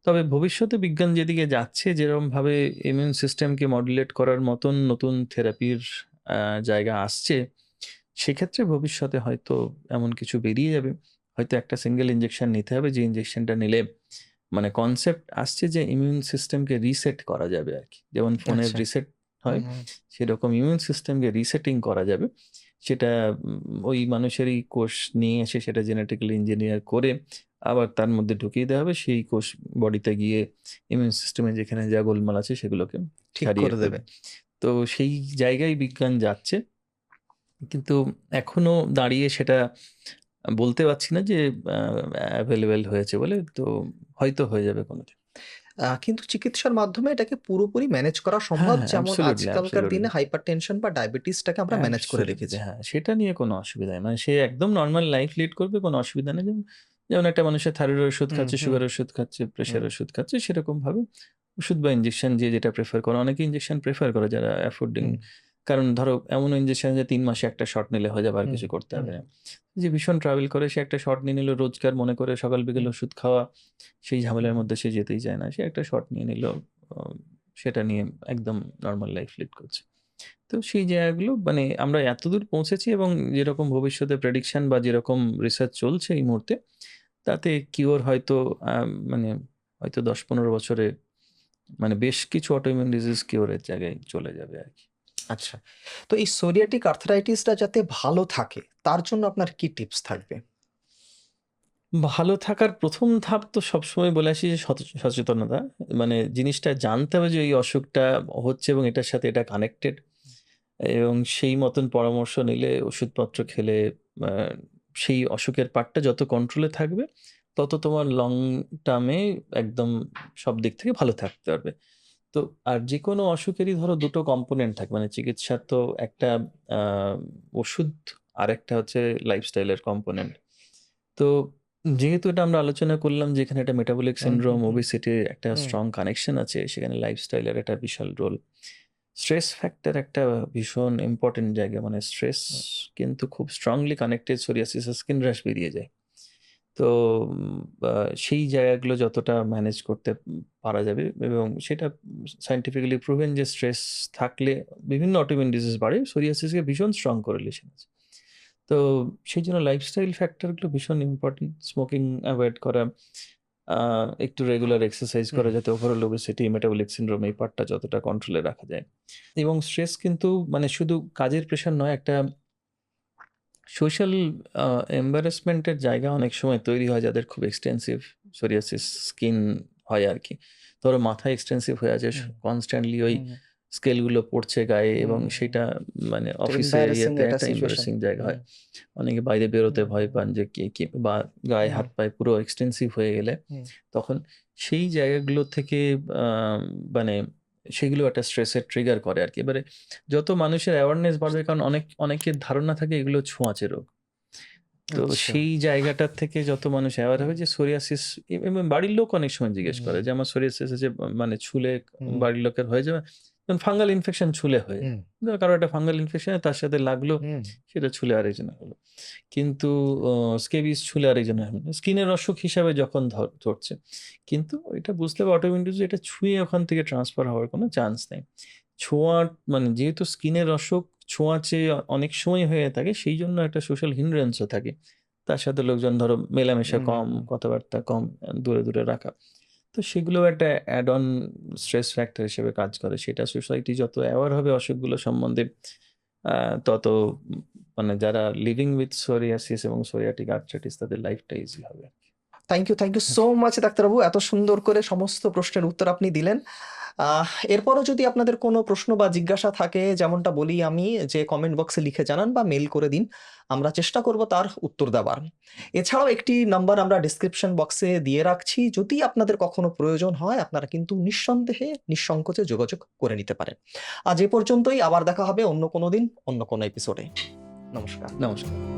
তবে ভবিষ্যতে বিজ্ঞান যেদিকে যাচ্ছে, যেরকমভাবে ইমিউন সিস্টেমকে মডুলেট করার মতন নতুন থেরাপির আ জায়গা আসছে, সেক্ষেত্রে ভবিষ্যতে হয়তো এমন কিছু বেরিয়ে যাবে। হয়তো একটা সিঙ্গেল ইনজেকশন নিতে হবে, যে ইনজেকশনটা নিলে মানে কনসেপ্ট আসছে যে ইমিউন সিস্টেমকে রিসেট করা যাবে আরকি। যেমন ফোনের আচ্ছা। রিসেট হুম, হয়, হুম। সেরকম ইমিউন সিস্টেমকে রিসেটিং করা যাবে। সেটা ওই মানুষেরই কোষ নিয়ে এসে সেটা জেনেটিক্যালি ইঞ্জিনিয়ার করে আবার তার মধ্যে ঢুকিয়ে দেওয়া হবে। সেই কোষ বডিতে গিয়ে ইমিউন সিস্টেমে যেখানে যা গোলমাল আছে সেগুলোকে ঠিক ছাড়িয়ে করে দেবে। ফেলবে। তো সেই জায়গায় বিজ্ঞান যাচ্ছে। কিন্তু এখনো দাঁড়িয়ে সেটা বলতে পারছি না যে আ এভেইলেবল হয়েছে বলে। তো হয়তো হয়ে যাবে কোনদিন। কিন্তু চিকিৎসার মাধ্যমে এটাকে পুরোপুরি ম্যানেজ করা হ্যাঁ, সম্ভব। হ্যাঁ, যেমন অ্যাবসোলিউটলি, আজকালকার অ্যাবসোলিউটলি। দিনে হাইপারটেনশন বা ডায়াবেটিসটাকে আমরা ম্যানেজ করে অ্যাবসোলিউটলি, রেখেছি। হ্যাঁ, সেটা নিয়ে কোনো অসুবিধা নেই। মানে সে একদম নরমাল লাইফ লিড করবে, কোনো অসুবিধা নেই। যেমন যেমন একটা মানুষের থাইরয়েডের ওষুধ হুম, খাচ্ছে, হুম, সুগারের ওষুধ খাচ্ছে, হুম, প্রেশারের ওষুধ খাচ্ছে, সেরকমভাবে ওষুধ বা ইনজেকশন যে যেটা প্রেফার করে। অনেকে ইনজেকশন প্রেফার করে যারা অ্যাফোর্ডিং। হুম, কারণ ধরো এমনও ইনজেকশন যে ৩ মাসে একটা শট নিলে হয়ে যাবে, আর হুম, কিছু করতে হুম, হবে না। যে ভীষণ ট্রাভেল করে সে একটা শট নিয়ে নিল, রোজকার মনে করে সকাল বিকেল হুম, ওষুধ খাওয়া, সেই হুম, ঝামেলার হুম। মধ্যে সে যেতেই চায় না। সে একটা শট নিয়ে নিল, অ সেটা নিয়ে একদম নরমাল লাইফ লিড করছে। তো সেই জায়গাগুলো মানে আমরা এতদূর পৌঁছেছি, এবং যেরকম ভবিষ্যতে প্রেডিকশন বা যেরকম রিসার্চ চলছে এই মুহূর্তে, তাতে কিওর হয়তো মানে হয়তো ১০-১৫ বছরে মানে বেশ কিছু অটোইমিউন ডিজিজ কিওরের জায়গায় চলে যাবে আরকি। আচ্ছা। তো এই সোরিয়াটিক আর্থ্রাইটিসটা যাতে ভালো থাকে তার জন্য আপনার কি টিপস থাকবে? ভালো থাকার ১ম ধাপ তো সবসময় বলে আসি যে সচেতনতা। মানে জিনিসটা জানতে হবে যে এই অসুখটা হচ্ছে এবং এটার সাথে এটা কানেক্টেড, এবং সেই মতন পরামর্শ নিলে, ওষুধপত্র খেলে আ সেই অসুখের পার্টটা যত কন্ট্রোলে থাকবে, তত তোমার লং টার্মে একদম সব দিক থেকে ভালো থাকতে পারবে। তো আর যেকোনো অসুখেরই ধরো ২ টো কম্পোনেন্ট থাকে। মানে চিকিৎসার তো একটা আ ওষুধ, আরেকটা হচ্ছে লাইফস্টাইলের কম্পোনেন্ট। তো যেহেতু এটা আমরা আলোচনা করলাম যে এখানে একটা মেটাবলিক হুম, সিনড্রোম, হুম, হুম, ওবেসিটির একটা হুম, স্ট্রং কানেকশন আছে। সেখানে লাইফস্টাইলের একটা বিশাল রোল। স্ট্রেস ফ্যাক্টর একটা ভীষণ ইম্পোর্টেন্ট জায়গা। মানে স্ট্রেস হুম। কিন্তু খুব স্ট্রংলি কানেক্টেড সোরিয়াসিসের স্কিন র‍্যাশ বেরিয়ে যায়। তো আ সেই জায়গাগুলো যতটা ম্যানেজ করতে পারা যাবে, এবং সেটা সায়েন্টিফিক্যালি প্রুভেন যে স্ট্রেস থাকলে বিভিন্ন অটোইমিউন ডিজিজ বাড়ে। সোরিয়াসিসকে ভীষণ স্ট্রং কোরিলেশন আছে। তো সেইজন্য লাইফস্টাইল ফ্যাক্টর গুলো ভীষণ ইম্পোর্টেন্ট। স্মোকিং এভয়েড করা, আ একটু রেগুলার এক্সারসাইজ হুম, করা, যাতে ওভারঅল ওবেসিটি, মেটাবলিক সিনড্রোম এই পার্টটা যতটা কন্ট্রোলে রাখা যায়। এবং স্ট্রেস কিন্তু মানে শুধু কাজের প্রেশার নয়, একটা সোশ্যাল আ এম্বারাসমেন্ট এর জায়গা অনেক সময় তৈরি হয় যাদের খুব এক্সটেনসিভ সোরিয়াসিস স্কিন হয় আরকি। ধরো মাথায় এক্সটেনসিভ হয়ে আছে, হুম, কনস্ট্যান্টলি ওই হুম, স্কেলগুলো পড়ছে গায়ে এবং হুম। সেটা মানে একটা অফিসে embarrassing ইয়েতে একটা একটা situation. এম্বারেসিং জায়গা হয়। হুম, অনেকে বাইরে বেরোতে হুম, ভয় পান যে কি বা গায়ে হুম, হাত পায়ে পুরো এক্সটেন্সিভ হয়ে গেলে হুম, তখন সেই জায়গাগুলো থেকে মানে সেগুলো একটা স্ট্রেসের ট্রিগার করে আর কি। এবারে যত মানুষের অ্যাওয়ারনেস বাড়বে, কারণ অনেকের ধারণা থাকে এগুলো ছোঁয়াচে রোগ। তো আচ্ছা। সেই জায়গাটার থেকে যত মানুষ অ্যাওয়ার হবে যে সোরিয়াসিস, এবং বাড়ির লোক অনেক সময় জিজ্ঞেস করে হুম, যে আমার সোরিয়াসিস আছে, মানে ছুলে হুম, বাড়ির লোকের হয়ে যাবে, যেমন ফাঙ্গাল ইনফেকশন ছুলে হয়ে যায়। হুম, ধরো কারো একটা ফাঙ্গাল ইনফেকশন তার সাথে লাগলো, হুম, সেটা ছুলে আরেকজনের হলো। কিন্তু স্কেবিস ছুলে আরেকজনের হলো, স্কিনের অসুখ হিসাবে যখন ধরছে, কিন্তু এটা বুঝতে হবে অটোইমিউন ডিজিজ এটা ছুঁয়ে ওখান থেকে ট্রান্সফার হওয়ার কোনো চান্স নেই। ছোঁয়া মানে যেহেতু স্কিনের অসুখ ছোঁয়াচে অনেক সময় হয়ে থাকে, সেই জন্য একটা সোশ্যাল হিন্ড্রেন্সও থাকে। তার সাথে লোকজন ধরো মেলামেশা কম, হুম। কথাবার্তা কম, দূরে, দূরে রাখা। তো সেগুলো একটা অ্যাড অন স্ট্রেস ফ্যাক্টর হিসেবে কাজ করে। সেটা সোসাইটি যত অ্যাওয়ার হবে অসুখগুলো সম্বন্ধে, তত মানে যারা লিভিং উইথ সোরিয়াসিস এবং সোরিয়াটিক আর্থ্রাইটিস তাদের লাইফটা ইজি হবে। থ্যাংক ইউ সো মাচ ডাক্তারবাবু, এত সুন্দর করে সমস্ত প্রশ্নের উত্তর আপনি দিলেন। এরপরও যদি আপনাদের কোনো প্রশ্ন বা জিজ্ঞাসা থাকে, যেমনটা বলি আমি, যে কমেন্ট বক্সে লিখে জানান বা মেইল করে দিন, আমরা চেষ্টা করব তার উত্তর দেওয়ার। এছাড়াও একটি নাম্বার আমরা ডেসক্রিপশন বক্সে দিয়ে রাখছি, যদি আপনাদের কখনো প্রয়োজন হয় আপনারা কিন্তু নিঃসন্দেহে নিঃসংকোচে যোগাযোগ করে নিতে পারেন। আজ এ পর্যন্তই, আবার দেখা হবে অন্য কোনো দিন অন্য কোনো এপিসোডে। নমস্কার। নমস্কার।